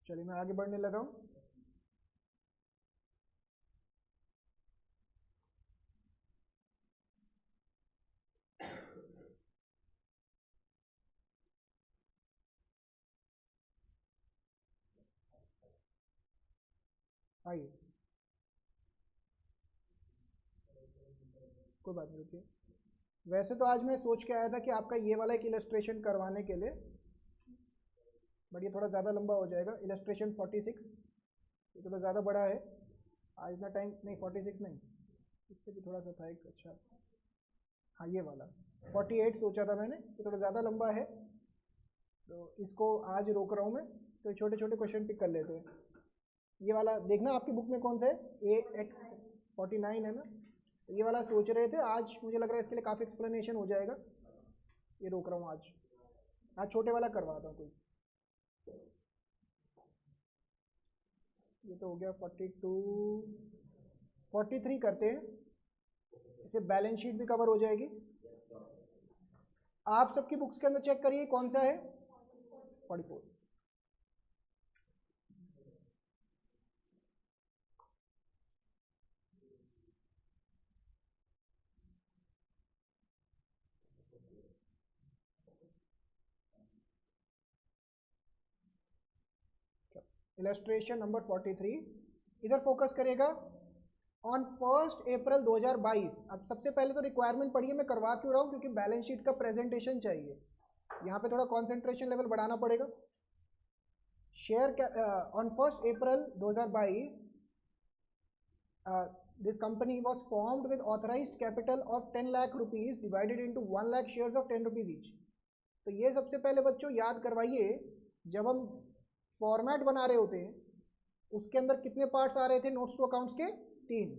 चलिए मैं आगे बढ़ने लगा हूँ। आइए, कोई बात नहीं, रुकिए। वैसे तो आज मैं सोच के आया था कि आपका ये वाला एक इलस्ट्रेशन करवाने के लिए, बट ये थोड़ा ज़्यादा लंबा हो जाएगा। इलस्ट्रेशन 46 ये थोड़ा ज़्यादा बड़ा है, आज इतना टाइम नहीं, 46 नहीं, इससे भी थोड़ा सा था एक, अच्छा हाँ ये वाला 48 सोचा था मैंने, ये थोड़ा ज़्यादा लंबा है तो इसको आज रोक रहा हूँ मैं। तो छोटे छोटे क्वेश्चन पिक कर लेते हैं। ये वाला देखना आपकी बुक में कौन सा है, AX49 है ना, तो ये वाला सोच रहे थे। आज मुझे लग रहा है इसके लिए काफ़ी एक्सप्लेनेशन हो जाएगा, ये रोक रहा हूँ आज छोटे वाला करवाता हूँ कोई। ये तो हो गया 42, 43 करते हैं, इससे बैलेंस शीट भी कवर हो जाएगी। आप सबकी बुक्स के अंदर चेक करिए कौन सा है 44। इलस्ट्रेशन नंबर 43, इधर फोकस करेगा ऑन 1 अप्रैल 2022। अब सबसे पहले तो रिक्वायरमेंट पढ़िए, मैं करवा क्यों रहा हूँ, क्योंकि बैलेंस शीट का प्रेजेंटेशन चाहिए, यहाँ पे थोड़ा कंसंट्रेशन लेवल बढ़ाना पड़ेगा। Share on 1 April 2022 this company was formed with authorized capital of 10 lakh rupees divided into 1 lakh shares of 10 rupees each। तो ये सबसे पहले बच्चों याद करवाइए, जब हम फॉर्मेट बना रहे होते हैं उसके अंदर कितने पार्ट्स आ रहे थे नोट्स टू अकाउंट्स के, 3,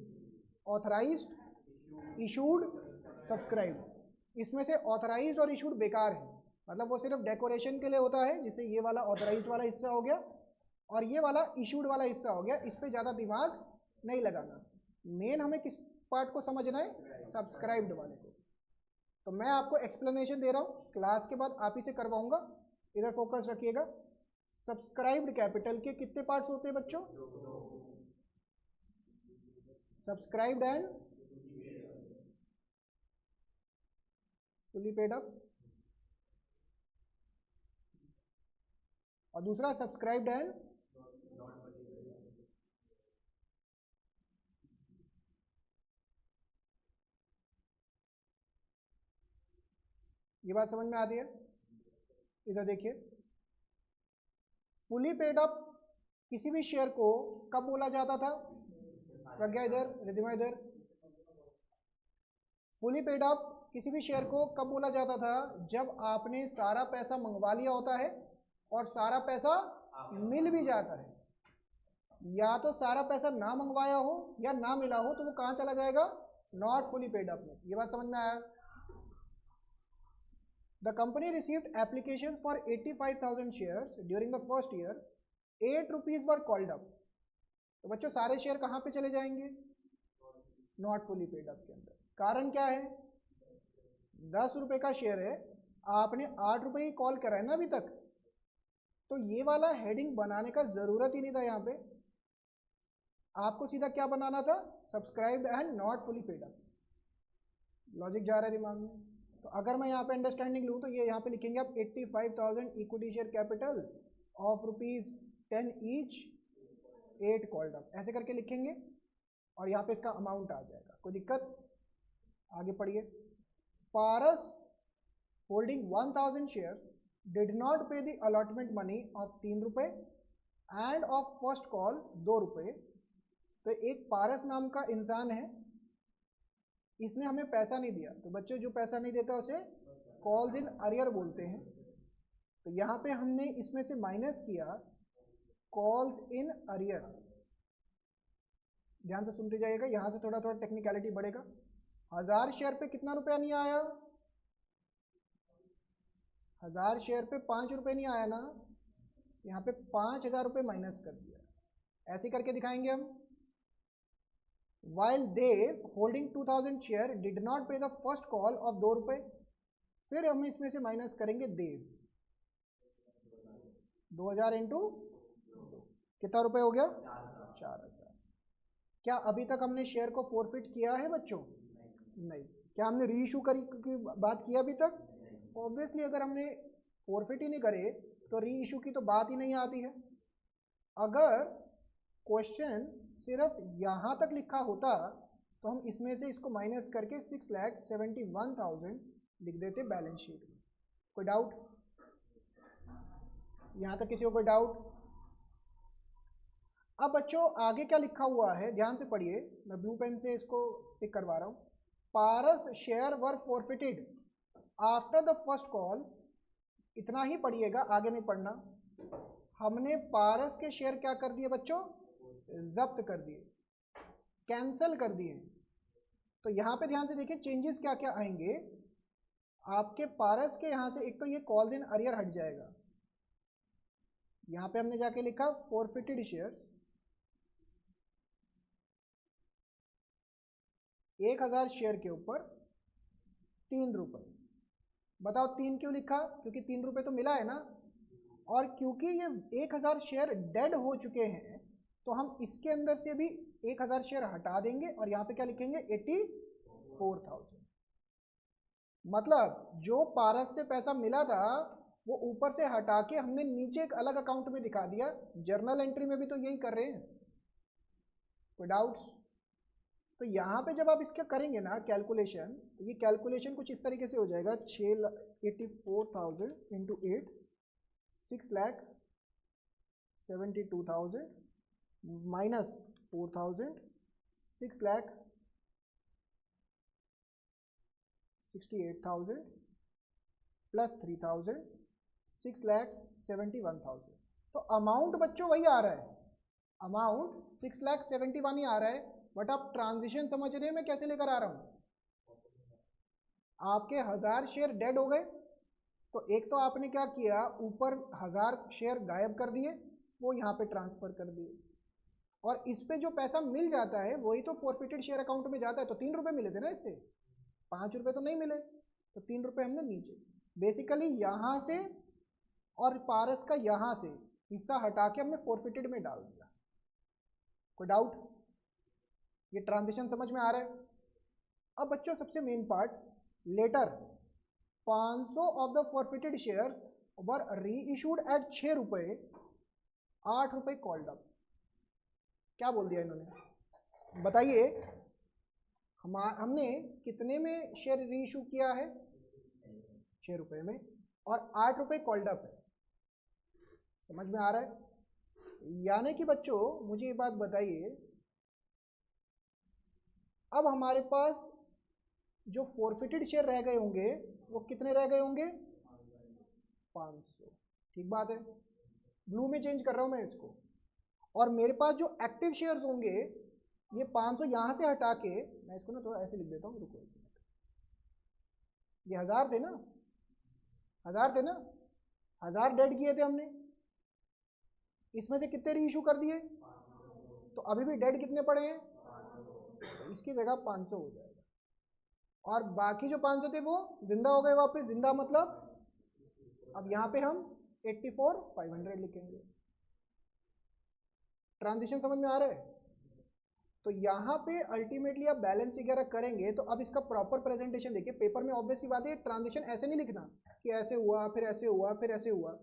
ऑथराइज्ड, इशूड, सब्सक्राइब। इसमें से ऑथराइज्ड और इशूड बेकार है, मतलब वो सिर्फ डेकोरेशन के लिए होता है, जिससे ये वाला ऑथराइज्ड वाला हिस्सा हो गया और ये वाला इशूड वाला हिस्सा हो गया, इस पर ज़्यादा दिमाग नहीं लगाना। मेन हमें किस पार्ट को समझना है, सब्सक्राइब्ड वाले को। तो मैं आपको एक्सप्लेनेशन दे रहा हूँ, क्लास के बाद आप ही से करवाऊंगा, इधर फोकस रखिएगा। सब्सक्राइब्ड कैपिटल के कितने पार्ट्स होते हैं बच्चों, subscribed and fully paid up, और दूसरा सब्सक्राइब्ड एंड ये बात समझ में आती है। इधर देखिए, फुली पेड अप किसी भी शेयर को कब बोला जाता था, प्रज्ञा इधर, रिधिमा इधर। फुली पेड अप किसी भी शेयर को कब बोला जाता था, जब आपने सारा पैसा मंगवा लिया होता है और सारा पैसा मिल भी जाता है, या तो सारा पैसा ना मंगवाया हो या ना मिला हो तो वो कहाँ चला जाएगा, नॉट फुली पेड अप में। ये बात समझ में आया। The company received applications for 85,000 shares during the first year. 8 rupees were called up. तो बच्चों सारे शेयर कहाँ पे चले जाएंगे, नॉट फुली पेड अप के अंदर। कारण क्या है, 10 रुपए का शेयर है, आपने 8 रुपए ही कॉल करा है ना अभी तक, तो ये वाला हेडिंग बनाने का जरूरत ही नहीं था। यहाँ पे आपको सीधा क्या बनाना था, subscribed and not fully paid up. Logic जा रहा है दिमाग में। तो अगर मैं यहाँ पे अंडरस्टैंडिंग लूँ तो ये यहाँ पे लिखेंगे आप 85,000 equity share capital of ₹10 each, 8 called up, ऐसे करके लिखेंगे और यहाँ पे इसका अमाउंट आ जाएगा। कोई दिक्कत, आगे पढ़िए। पारस होल्डिंग 1000 शेयर्स डिड नॉट पे द अलॉटमेंट मनी ऑफ 3 रुपये एंड ऑफ फर्स्ट कॉल 2 रुपये। तो एक पारस नाम का इंसान है, इसने हमें पैसा नहीं दिया, तो बच्चे जो पैसा नहीं देता उसे कॉल्स इन अरियर बोलते हैं। तो यहाँ पे हमने इसमें से माइनस किया कॉल्स इन अरियर। ध्यान से सुनते जाइएगा, यहाँ से थोड़ा थोड़ा टेक्निकलिटी बढ़ेगा। 1000 शेयर पे कितना रुपया नहीं आया, 1000 शेयर पे 5 रुपये नहीं आया ना, यहाँ पे 5000 रुपये माइनस कर दिया। ऐसे करके दिखाएंगे हम। While Dev holding 2000 share did not pay the first call of 2 रुपये, फिर हम इसमें से माइनस करेंगे देव, 2000 इंटू कितना रुपए हो गया, 4000। क्या अभी तक हमने शेयर को फोरफिट किया है बच्चों, नहीं। क्या हमने री इशू की बात किया अभी तक, ऑब्वियसली अगर हमने फोरफिट ही नहीं करे तो री इशू की तो बात ही नहीं आती है। अगर क्वेश्चन सिर्फ यहाँ तक लिखा होता तो हम इसमें से इसको माइनस करके 6,71,000 लिख देते बैलेंस शीट में। कोई डाउट, यहाँ तक किसी को कोई डाउट? अब बच्चों आगे क्या लिखा हुआ है ध्यान से पढ़िए, मैं ब्लू पेन से इसको स्टिक करवा रहा हूँ। Paras share were forfeited after the first call, इतना ही पढ़िएगा, आगे नहीं पढ़ना। हमने पारस के शेयर क्या कर दिए बच्चों, जब्त कर दिए, कैंसल कर दिए। तो यहाँ पे ध्यान से देखिए चेंजेस क्या क्या आएंगे आपके पारस के। यहाँ से एक तो ये कॉल्स इन अरियर हट जाएगा, यहाँ पे हमने जाके लिखा फॉरफिटेड शेयर्स 1000 शेयर के ऊपर 3 रुपये। बताओ 3 क्यों लिखा? क्योंकि 3 रुपये तो मिला है ना, और क्योंकि ये 1000 शेयर डेड हो चुके हैं तो हम इसके अंदर से भी 1000 शेयर हटा देंगे और यहाँ पे क्या लिखेंगे 84,000। मतलब जो पारस से पैसा मिला था वो ऊपर से हटा के हमने नीचे एक अलग अकाउंट में दिखा दिया। जर्नल एंट्री में भी तो यही कर रहे हैं। कोई डाउट्स? तो यहाँ पे जब आप इसका करेंगे ना कैलकुलेशन, तो ये कैलकुलेशन कुछ इस तरीके से हो जाएगा 84,000 इंटू 8 6,72,000 माइनस 4,000 6,68,000 प्लस 3,000 6,71,000। तो अमाउंट बच्चों वही आ रहा है, अमाउंट 6,71,000 ही आ रहा है, बट आप ट्रांजिशन समझ रहे हैं मैं कैसे लेकर आ रहा हूँ। आपके 1000 शेयर डेड हो गए, तो एक तो आपने क्या किया, ऊपर 1000 शेयर गायब कर दिए, वो यहाँ पे ट्रांसफर कर दिए, और इस पे जो पैसा मिल जाता है वही तो फॉरफिटेड शेयर अकाउंट में जाता है। तो 3 रुपये मिले थे ना, इससे 5 रुपये तो नहीं मिले, तो 3 रुपये हमने नीचे बेसिकली यहाँ से और पारस का यहाँ से हिस्सा हटा के हमने फॉरफिटेड में डाल दिया। कोई डाउट? ये ट्रांजिशन समझ में आ रहा है? अब बच्चों सबसे main part, later 500 of the forfeited shares were reissued eight 6 रुपये 8 रुपये कॉल्ड अप। क्या बोल दिया इन्होंने, बताइए। हमने कितने में शेयर री इशू किया है? 6 रुपये में, और 8 रुपये कॉल्ड अप है। समझ में आ रहा है? यानी कि बच्चों मुझे ये बात बताइए, अब हमारे पास जो फॉरफिटेड शेयर रह गए होंगे वो कितने रह गए होंगे? 500। ठीक बात है, ब्लू में चेंज कर रहा हूं मैं इसको। और मेरे पास जो एक्टिव शेयर्स होंगे ये 500 यहां से हटा के, मैं इसको ना थोड़ा ऐसे लिख देता हूं, रुको। ये 1000 थे ना, 1000 थे ना, 1000 डेड किए थे हमने, इसमें से कितने री इशू कर दिए? तो अभी भी डेड कितने पड़े हैं? तो इसकी जगह 500 हो जाएगा, और बाकी जो 500 थे वो जिंदा हो गए वापस। जिंदा मतलब अब यहाँ पे हम 84,500 लिखेंगे। ट्रांजिशन समझ में आ रहा है? तो यहाँ पे अल्टीमेटली आप बैलेंस वगैरह करेंगे तो अब इसका प्रॉपर प्रेजेंटेशन देखिए। पेपर में ऑब्वियस सी बात है ट्रांजिशन ऐसे नहीं लिखना कि ऐसे हुआ फिर ऐसे हुआ फिर ऐसे हुआ।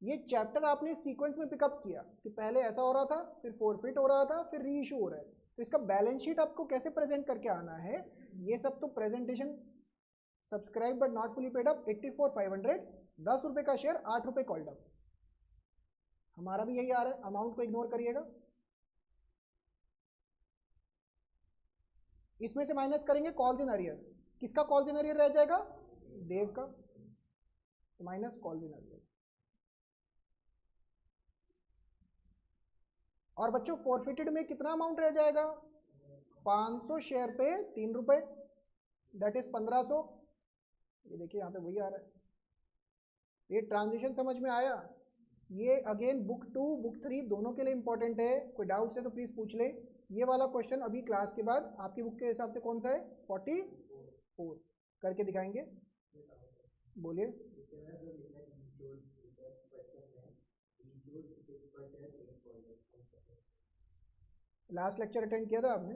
ये चैप्टर आपने सीक्वेंस में पिकअप किया कि पहले ऐसा हो रहा था, फिर फॉरफिट हो रहा था, फिर री इशू हो रहा है। तो इसका बैलेंस शीट आपको कैसे प्रेजेंट करके आना है, ये सब तो presentation. Subscribe but not fully paid up 84,500, 10 रुपये का शेयर 8 रुपये कॉल्ड अप। हमारा भी यही आ रहा है, अमाउंट को इग्नोर करिएगा। इसमें से माइनस करेंगे कॉल्स इन अरियर। किसका कॉल्स इन अरियर रह जाएगा? देव का, तो माइनस कॉल्स इन अरियर। और बच्चों फॉरफिटेड में कितना अमाउंट रह जाएगा? 500 शेयर पे 3 रुपये, दैट इज 1500। ये देखिए यहाँ पे वही आ रहा है। ये ट्रांजिशन समझ में आया? ये अगेन बुक 2 बुक 3 दोनों के लिए इंपॉर्टेंट है। कोई डाउट्स है तो प्लीज पूछ ले। ये वाला क्वेश्चन अभी क्लास के बाद आपकी बुक के हिसाब से कौन सा है? 44 करके दिखाएंगे। बोलिए। लास्ट लेक्चर अटेंड किया था आपने?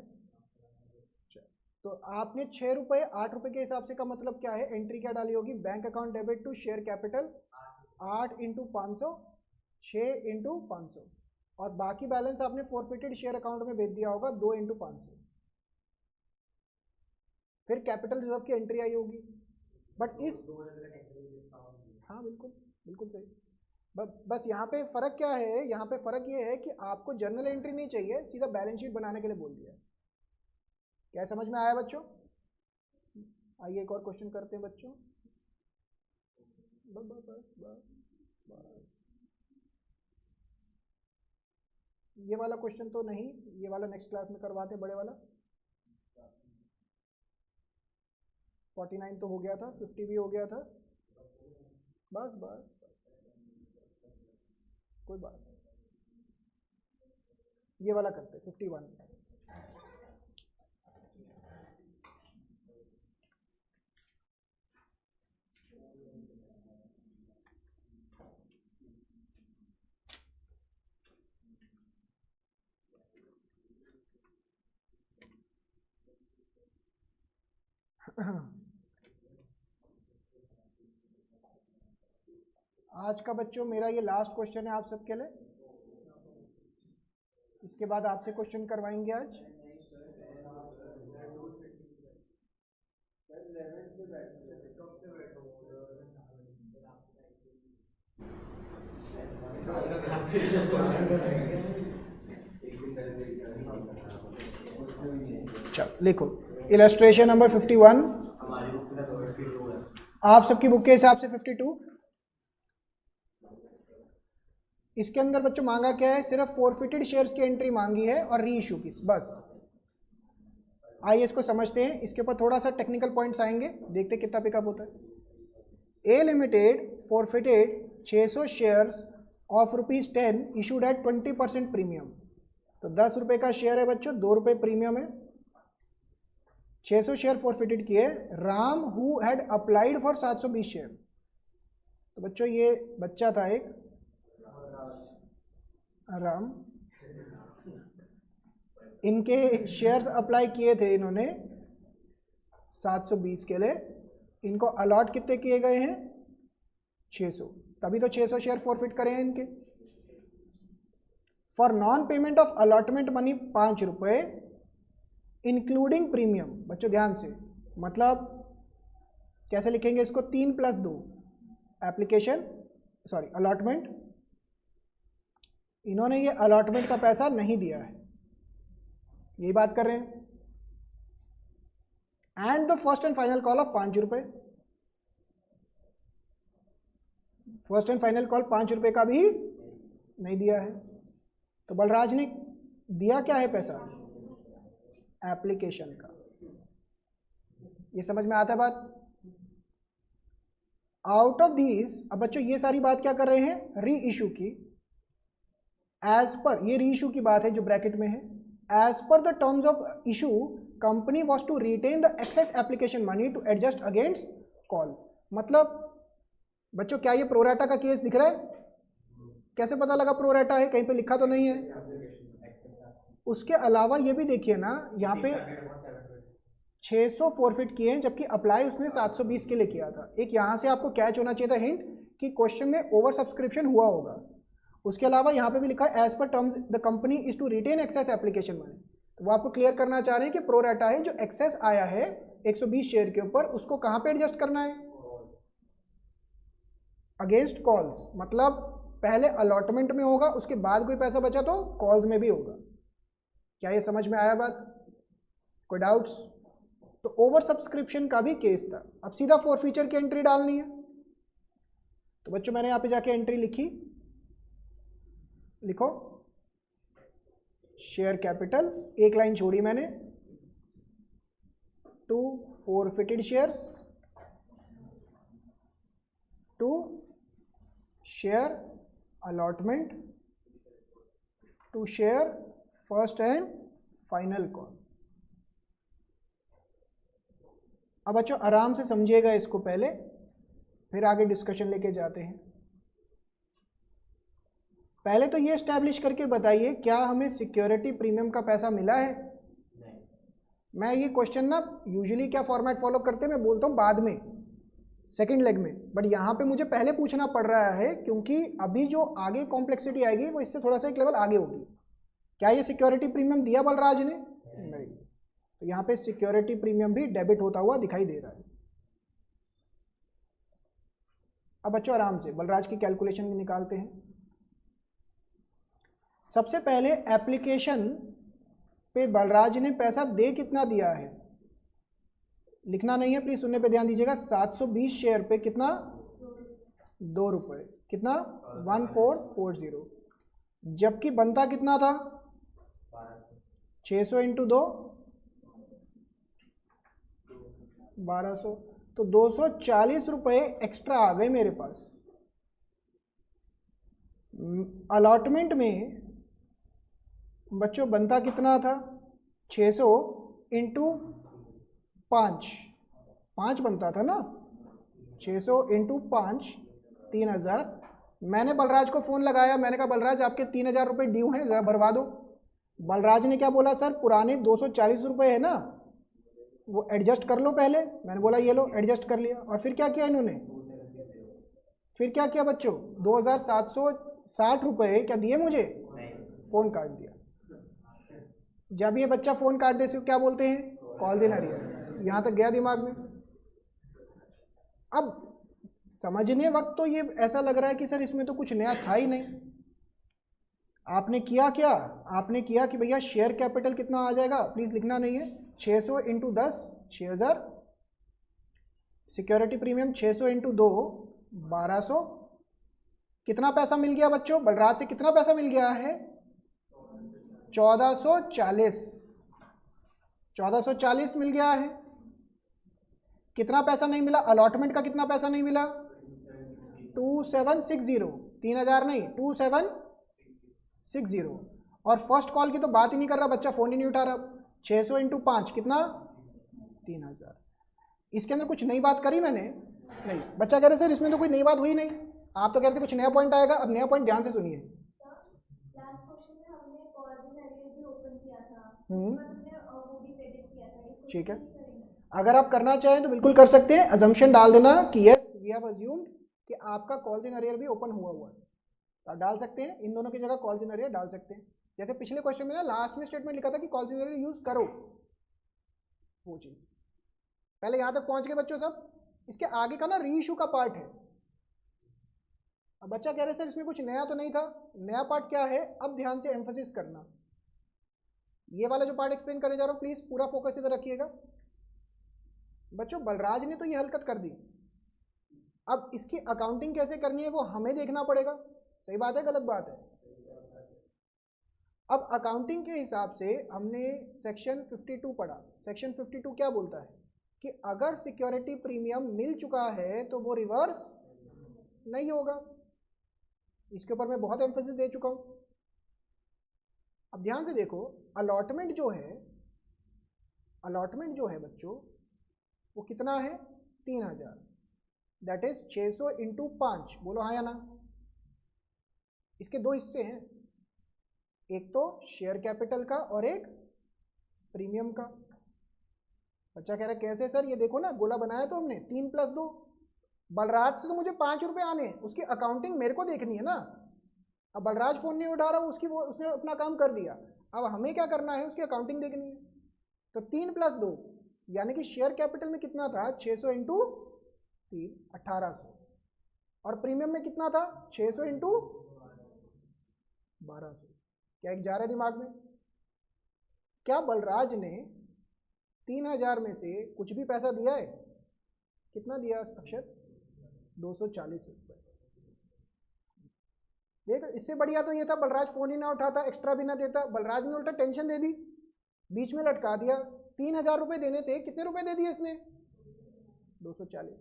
तो आपने 6 रुपये 8 रुपये के हिसाब से का मतलब क्या है? एंट्री क्या डाली होगी? Bank account debit to share capital 8 into 500, 6 into 500, और बाकी बैलेंस आपने फॉरफिटेड शेयर अकाउंट में भेज दिया होगा 2 इंटू 500। फिर कैपिटल रिजर्व की एंट्री आई होगी। बट इस हाँ बिल्कुल बिल्कुल सही। बस यहाँ पे फ़र्क क्या है? यहाँ पे फ़र्क ये है कि आपको जर्नल एंट्री नहीं चाहिए, सीधा बैलेंस शीट बनाने के लिए बोल दिया। क्या समझ में आया बच्चों? आइए एक और क्वेश्चन करते हैं बच्चों। बस बस बस बस बस। ये वाला क्वेश्चन तो नहीं, ये वाला नेक्स्ट क्लास में करवाते, बड़े वाला। 49 तो हो गया था, 50 भी हो गया था, बस बस कोई बात नहीं, ये वाला करते 51। आज का बच्चों मेरा ये लास्ट क्वेश्चन है आप सबके लिए, इसके बाद आपसे क्वेश्चन करवाएंगे आज। चलो लिखो इलस्ट्रेशन नंबर 51, आप सबकी बुक के हिसाब से 52। इसके अंदर बच्चों मांगा क्या है, सिर्फ फॉरफिटेड शेयर्स की एंट्री मांगी है और री इशू की, बस। आइए इसको समझते हैं, इसके ऊपर थोड़ा सा टेक्निकल पॉइंट्स आएंगे, देखते कितना पिकअप होता है। A limited forfeited 600 shares of ₹10 issued at 20% premium. तो 10 रुपये का शेयर है बच्चों, 2 रुपये प्रीमियम है। 600 शेयर फॉरफिटेड किए Ram who had applied for 720 share. तो बच्चों ये बच्चा था एक राम, इनके शेयर्स अप्लाई किए थे इन्होंने 720 के लिए, इनको अलॉट कितने किए गए हैं 600, तभी तो 600 शेयर फॉरफिट करे हैं इनके। For non payment of allotment money 5 रुपये इंक्लूडिंग प्रीमियम। बच्चों ध्यान से, मतलब कैसे लिखेंगे इसको, 3 + 2 एप्लीकेशन सॉरी अलॉटमेंट, इन्होंने ये अलॉटमेंट का पैसा नहीं दिया है, यही बात कर रहे हैं। And the first and final call of 5 रुपये, फर्स्ट एंड फाइनल कॉल 5 रुपये का भी नहीं दिया है। तो बलराज ने दिया क्या है पैसा, एप्लीकेशन का। ये समझ में आता है बात। आउट ऑफ दीज, अब बच्चों ये सारी बात क्या कर रहे हैं, री इशू की। एज पर, ये री इशू की बात है जो ब्रैकेट में है, as per the terms of issue company was to retain the excess application money to adjust against call. मतलब बच्चों क्या ये प्रोराटा का केस दिख रहा है, कैसे पता लगा प्रोराटा है, कहीं पे लिखा तो नहीं है। उसके अलावा ये भी देखिए ना, यहाँ पे 600 फॉरफिट किए हैं जबकि अप्लाई उसने 720 के लिए किया था। एक यहाँ से आपको कैच होना चाहिए था हिंट कि क्वेश्चन में ओवर सब्सक्रिप्शन हुआ होगा। उसके अलावा यहाँ पे भी लिखा है as per terms the company is to retain excess application money, तो वो आपको क्लियर करना चाह रहे हैं कि प्रोराटा है, जो एक्सेस आया है 120 शेयर के ऊपर, उसको कहाँ पे एडजस्ट करना है, अगेंस्ट कॉल्स। मतलब पहले अलॉटमेंट में होगा, उसके बाद कोई पैसा बचा तो कॉल्स में भी होगा। क्या ये समझ में आया बात, कोई डाउट्स? तो ओवर सब्सक्रिप्शन का भी केस था। अब सीधा फॉरफीचर की एंट्री डालनी है। तो बच्चों मैंने यहाँ पे जाके एंट्री लिखी, लिखो शेयर कैपिटल, एक लाइन छोड़ी मैंने, to forfeited shares to share allotment to share first and final call. अब बच्चों आराम से समझिएगा इसको पहले, फिर आगे डिस्कशन लेके जाते हैं। पहले तो ये एस्टैब्लिश करके बताइए क्या हमें सिक्योरिटी प्रीमियम का पैसा मिला है? नहीं। मैं ये क्वेश्चन ना यूजुअली क्या फॉर्मेट फॉलो करते हैं मैं बोलता हूँ बाद में, सेकंड लेग में, बट यहाँ पे मुझे पहले पूछना पड़ रहा है क्योंकि अभी जो आगे कॉम्प्लेक्सिटी आएगी वो इससे थोड़ा सा एक लेवल आगे होगी। क्या ये सिक्योरिटी प्रीमियम दिया बलराज ने? नहीं। तो यहाँ पे सिक्योरिटी प्रीमियम भी डेबिट होता हुआ दिखाई दे रहा है। अब बच्चों आराम से बलराज की कैलकुलेशन निकालते हैं। सबसे पहले एप्लीकेशन पे बलराज ने पैसा दे कितना दिया है, लिखना नहीं है प्लीज, सुनने पे ध्यान दीजिएगा। 720 शेयर पे कितना, 2 रुपये, कितना 1440। जबकि बनता कितना था 600 इंटू 2 1200, तो 240 रुपये एक्स्ट्रा आ गए मेरे पास। अलॉटमेंट में बच्चों बनता कितना था 600 इंटू 5 बनता था ना, 600 इंटू 5 3000। मैंने बलराज को फ़ोन लगाया, मैंने कहा बलराज आपके 3000 रुपये ड्यू हैं, ज़रा भरवा दो। बलराज ने क्या बोला, सर पुराने 240 रुपये है ना, वो एडजस्ट कर लो पहले। मैंने बोला ये लो, एडजस्ट कर लिया। और फिर क्या किया इन्होंने, फिर क्या किया बच्चों, 2760 रुपये क्या दिए मुझे, फ़ोन काट दिया। जब ये बच्चा फ़ोन काट दे से क्या बोलते हैं, कॉल्स इन अरियर। यहाँ तक गया दिमाग में। अब समझने वक्त तो ये ऐसा लग रहा है कि सर इसमें तो कुछ नया था ही नहीं। आपने किया क्या, आपने किया कि भैया शेयर कैपिटल कितना आ जाएगा, प्लीज़ लिखना नहीं है, 600 इंटू 10 6000, सिक्योरिटी प्रीमियम 600 इंटू 2 1200। कितना पैसा मिल गया बच्चों, बलराज से कितना पैसा मिल गया है 1440 मिल गया है। कितना पैसा नहीं मिला, अलॉटमेंट का कितना पैसा नहीं मिला 2760, 3000 नहीं 2760। और फर्स्ट कॉल की तो बात ही नहीं कर रहा बच्चा, फ़ोन ही नहीं उठा रहा। 600 इंटू 5 कितना 3000। इसके अंदर कुछ नई बात करी मैंने नहीं। बच्चा कह रहे सर इसमें तो कोई नई बात हुई नहीं, आप तो कह रहे थे कुछ नया पॉइंट आएगा। अब नया पॉइंट ध्यान से सुनिए। ठीक है, अगर आप करना चाहें तो बिल्कुल कर सकते हैं। अजम्पशन डाल देना कि यस वी हैव अज्यूम्ड कि आपका कॉल्स इन अरियर भी ओपन हुआ है, तो आप डाल सकते हैं। इन दोनों की जगह कॉल्स इन अरियर डाल सकते हैं। जैसे पिछले क्वेश्चन में ना लास्ट में स्टेटमेंट लिखा था कि कॉल्स इन अरियर यूज करो, वो चीज़। पहले यहाँ तक पहुँच गए बच्चों सब। इसके आगे का ना री इशू का पार्ट है। अब बच्चा कह रहे सर इसमें कुछ नया तो नहीं था, नया पार्ट क्या है, अब ध्यान से एम्फोसिस करना। ये वाला जो पार्ट एक्सप्लेन करने जा रहा हूँ प्लीज पूरा फोकस इधर रखिएगा। बच्चों बलराज ने तो ये हरकत कर दी, अब इसकी अकाउंटिंग कैसे करनी है वो हमें देखना पड़ेगा। सही बात है, गलत बात है। अब अकाउंटिंग के हिसाब से हमने सेक्शन 52 पढ़ा। सेक्शन 52 क्या बोलता है कि अगर सिक्योरिटी प्रीमियम मिल चुका है तो वो रिवर्स नहीं होगा। इसके ऊपर मैं बहुत एम्फेसिस दे चुका हूं। अब ध्यान से देखो, अलॉटमेंट जो है बच्चों वो कितना है 3000, दैट इज 600 इंटू 5। बोलो हाँ या ना। इसके दो हिस्से हैं, एक तो शेयर कैपिटल का और एक प्रीमियम का। बच्चा कह रहा है कैसे सर, ये देखो ना गोला बनाया तो हमने 3 + 2। बलराज से तो मुझे 5 रुपये आने, उसकी अकाउंटिंग मेरे को देखनी है ना। अब बलराज फोन नहीं उठा रहा, उसने अपना काम कर दिया। अब हमें क्या करना है, उसकी अकाउंटिंग देखनी है। तो 3 + 2 यानी कि शेयर कैपिटल में कितना था 600 इंटू 3 1800, और प्रीमियम में कितना था 600 इंटू 1200। क्या एक जा रहा है दिमाग में? क्या बलराज ने 3000 में से कुछ भी पैसा दिया है? कितना दिया अक्षर? 240 रुपये। देख, इससे बढ़िया तो ये था बलराज फोन ही ना उठाता, एक्स्ट्रा भी ना देता। बलराज ने उल्टा टेंशन दे दी, बीच में लटका दिया। 3000 रुपये देने थे, कितने रुपए दे दिए इसने? 240।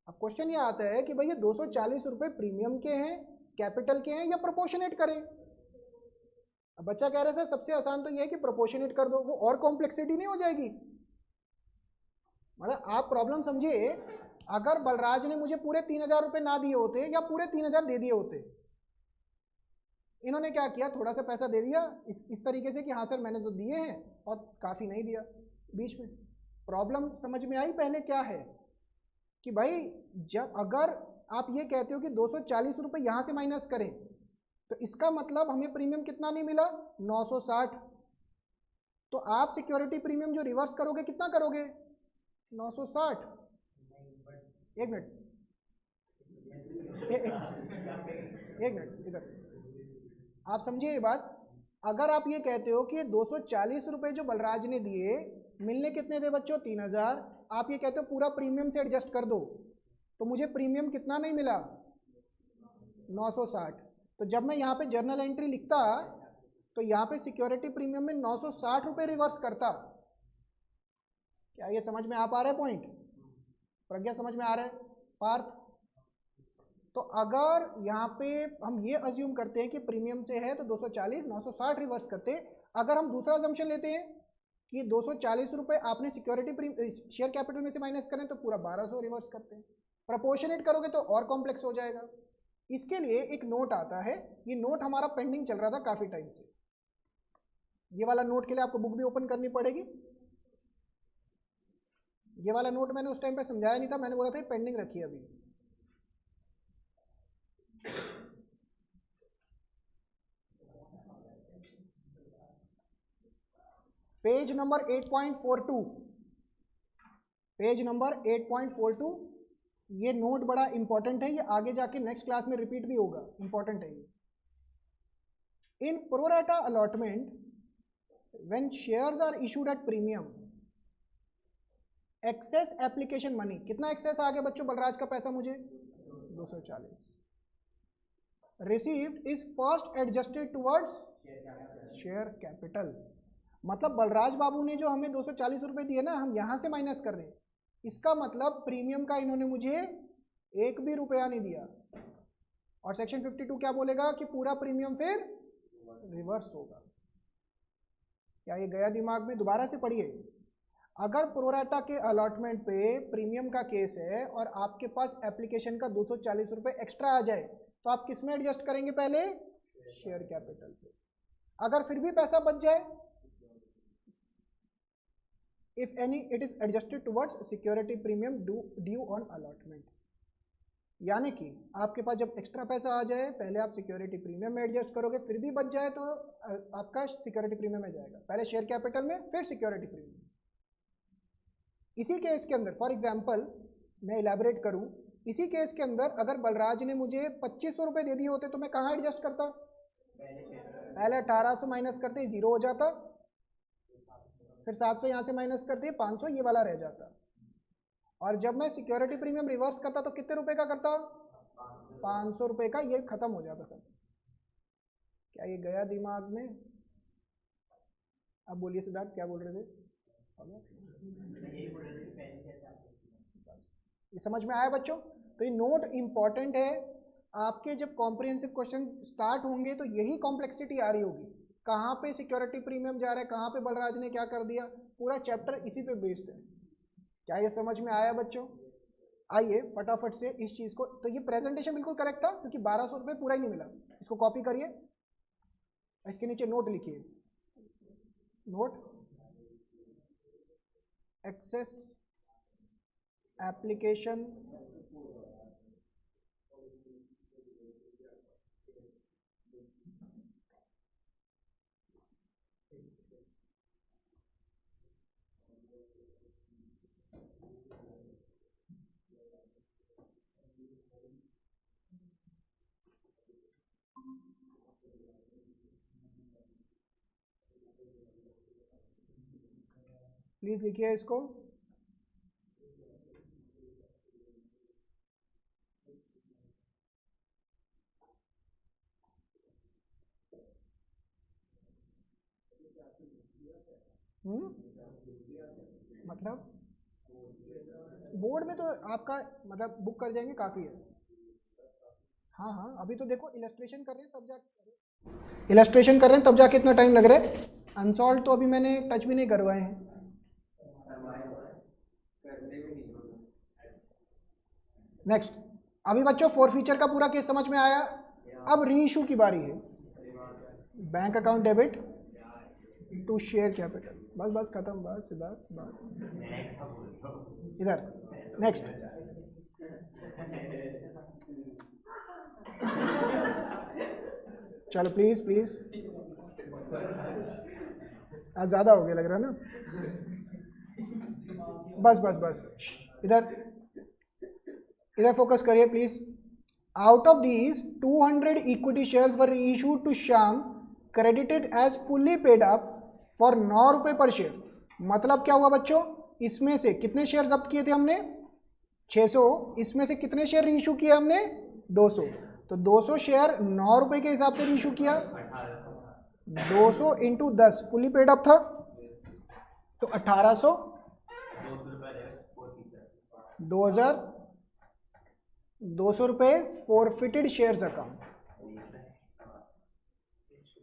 अब क्वेश्चन ये आता है कि भैया 240 रुपये प्रीमियम के हैं, कैपिटल के हैं, या प्रोपोर्शनेट करें? अब बच्चा कह रहा है सर सबसे आसान तो ये है कि प्रोपोर्शनेट कर दो, वो और कॉम्प्लेक्सिटी नहीं हो जाएगी। मतलब आप प्रॉब्लम समझिए, अगर बलराज ने मुझे पूरे 3000 रुपये ना दिए होते या पूरे 3000 दे दिए होते, इन्होंने क्या किया, थोड़ा सा पैसा दे दिया इस तरीके से कि हाँ सर मैंने तो दिए हैं और काफ़ी नहीं दिया बीच में। प्रॉब्लम समझ में आई पहले क्या है कि भाई जब अगर आप ये कहते हो कि 240 रुपये यहाँ से माइनस करें तो इसका मतलब हमें प्रीमियम कितना नहीं मिला 960। तो आप सिक्योरिटी प्रीमियम जो रिवर्स करोगे कितना करोगे 960। एक मिनट इधर आप समझिए ये बात। अगर आप ये कहते हो कि 240 रुपये जो बलराज ने दिए, मिलने कितने थे बच्चों 3000, आप ये कहते हो पूरा प्रीमियम से एडजस्ट कर दो, तो मुझे प्रीमियम कितना नहीं मिला 960। तो जब मैं यहाँ पे जर्नल एंट्री लिखता तो यहाँ पे सिक्योरिटी प्रीमियम में 960 रुपये रिवर्स करता। क्या ये समझ में आ पा रहा है पॉइंट? प्रज्ञा समझ में आ रहा है? पार्थ? तो अगर यहाँ पे हम ये अज्यूम करते हैं कि प्रीमियम से है तो 240, 960 रिवर्स करते। अगर हम दूसरा अजम्पशन लेते हैं कि 240 रुपये आपने सिक्योरिटी शेयर कैपिटल में से माइनस करें तो पूरा 1200 रिवर्स करते हैं। प्रोपोर्शनेट करोगे तो और कॉम्प्लेक्स हो जाएगा। इसके लिए एक नोट आता है, ये नोट हमारा पेंडिंग चल रहा था काफ़ी टाइम से। ये वाला नोट के लिए आपको बुक भी ओपन करनी पड़ेगी। ये वाला नोट मैंने उस टाइम पे समझाया नहीं था, मैंने बोला था पेंडिंग रखी है अभी। Page number 8.42, page number 8.42। ये नोट बड़ा इंपॉर्टेंट है, ये आगे जाके नेक्स्ट क्लास में रिपीट भी होगा, इंपॉर्टेंट है ये। In pro rata allotment when shares are issued at premium, excess application money, कितना एक्सेस आ गया बच्चों बलराज का पैसा मुझे? 240। Received is first adjusted towards share capital. मतलब बलराज बाबू ने जो हमें 240 रुपये दिए ना, हम यहाँ से माइनस कर रहे हैं। इसका मतलब प्रीमियम का इन्होंने मुझे एक भी रुपया नहीं दिया। और सेक्शन 52 क्या बोलेगा कि पूरा प्रीमियम फिर रिवर्स होगा। क्या ये गया दिमाग में? दोबारा से पढ़िए। अगर प्रोराटा के अलॉटमेंट पे प्रीमियम का केस है और आपके पास एप्लीकेशन का 240 रुपये एक्स्ट्रा आ जाए तो आप किस में एडजस्ट करेंगे? पहले शेयर कैपिटल पे। अगर फिर भी पैसा बच जाए, if any it is adjusted towards security premium due on allotment. यानी कि आपके पास जब एक्स्ट्रा पैसा आ जाए पहले आप सिक्योरिटी प्रीमियम में एडजस्ट करोगे, फिर भी बच जाए तो आपका सिक्योरिटी प्रीमियम में जाएगा। पहले शेयर कैपिटल में, फिर सिक्योरिटी प्रीमियम। इसी केस के अंदर फॉर एग्जांपल मैं इलैबोरेट करूं, इसी केस के अंदर अगर बलराज ने मुझे 2500 रुपये दे दिए होते तो मैं कहाँ एडजस्ट करता? पहले 1800 माइनस करते 0 हो जाता, फिर 700 यहाँ से माइनस करते 500 ये वाला रह जाता। और जब मैं सिक्योरिटी प्रीमियम रिवर्स करता तो कितने रुपए का करता? 500 रुपये का। ये खत्म हो जाता सब। क्या ये गया दिमाग में? अब बोलिए सिद्धार्थ, क्या बोल रहे थे? ये समझ में आया बच्चों? तो ये नोट इंपॉर्टेंट है। आपके जब कॉम्प्रिहेंसिव क्वेश्चन स्टार्ट होंगे तो यही कॉम्प्लेक्सिटी आ रही होगी, कहाँ पे सिक्योरिटी प्रीमियम जा रहा है, कहाँ पे बलराज ने क्या कर दिया। पूरा चैप्टर इसी पे बेस्ड है। क्या ये समझ में आया बच्चों? आइए फटाफट से इस चीज़ को, तो ये प्रेजेंटेशन बिल्कुल करेक्ट था क्योंकि 1200 रुपये पूरा ही नहीं मिला। इसको कॉपी करिए, इसके नीचे नोट लिखिए, नोट एक्सेस एप्लीकेशन प्लीज लिखिए इसको। मतलब बोर्ड में तो आपका मतलब बुक कर जाएंगे, काफ़ी है। हाँ हाँ, अभी तो देखो इलस्ट्रेशन कर रहे हैं तब जाके, इलस्ट्रेशन कर रहे हैं तब जाके इतना टाइम लग रहा है। अनसॉल्व तो अभी मैंने टच भी नहीं करवाए हैं। नेक्स्ट, अभी बच्चों फोर फीचर का पूरा केस समझ में आया। अब री इशू की बारी है। Bank account debit to share capital, बस बस खत्म, बस सिद्धार्थ बस। इधर नेक्स्ट, चलो प्लीज प्लीज, आज ज़्यादा हो गया लग रहा है ना। बस बस बस, इधर इधर फोकस करिए please. Out of these 200 equity shares were issued to Shyam credited as fully paid up for 9 रुपये पर शेयर। मतलब क्या हुआ बच्चों, इसमें से कितने शेयर जब्त किए थे हमने? 600। इसमें से कितने शेयर री इशू किए हमने? 200। तो 200 शेयर 9 रुपए के हिसाब से इशू किया, 200 इंटू 10 फुली पेड अप था, तो 1800, 2200 रुपए forfeited shares account.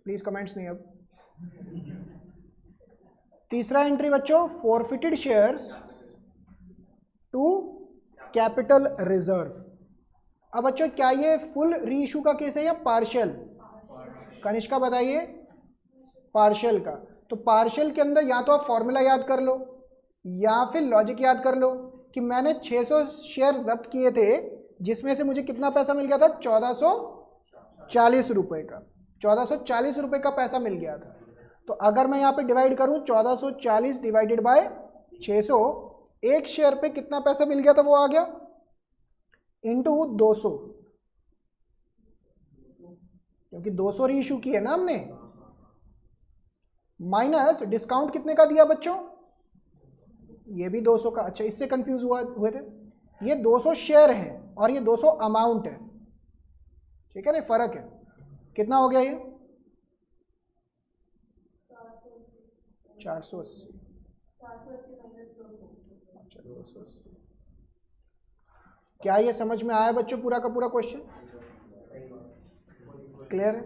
Please comments नहीं अब। तीसरा एंट्री बच्चों, forfeited shares to capital reserve. अब बच्चों क्या ये फुल री इशू का केस है या पार्शियल? कनिष्का बताइए, पार्शियल का। तो पार्शियल के अंदर या तो आप फॉर्मूला याद कर लो या फिर लॉजिक याद कर लो कि मैंने 600 शेयर जब्त किए थे, जिसमें से मुझे कितना पैसा मिल गया था? 1440 रुपए का, 1440 रुपए का पैसा मिल गया था। तो अगर मैं यहाँ पे डिवाइड करूँ 1440 डिवाइडेड बाय 600, एक शेयर पे कितना पैसा मिल गया था वो आ गया इंटू 200, क्योंकि 200 री इशू की है ना हमने, माइनस डिस्काउंट कितने का दिया बच्चों? ये भी 200 का। अच्छा, इससे कंफ्यूज हुए थे। ये 200 शेयर हैं और ये 200 अमाउंट है, ठीक है ना, फर्क है। कितना हो गया ये? 480। अच्छा, 280। क्या ये समझ में आया बच्चों पूरा का पूरा क्वेश्चन? क्लियर है?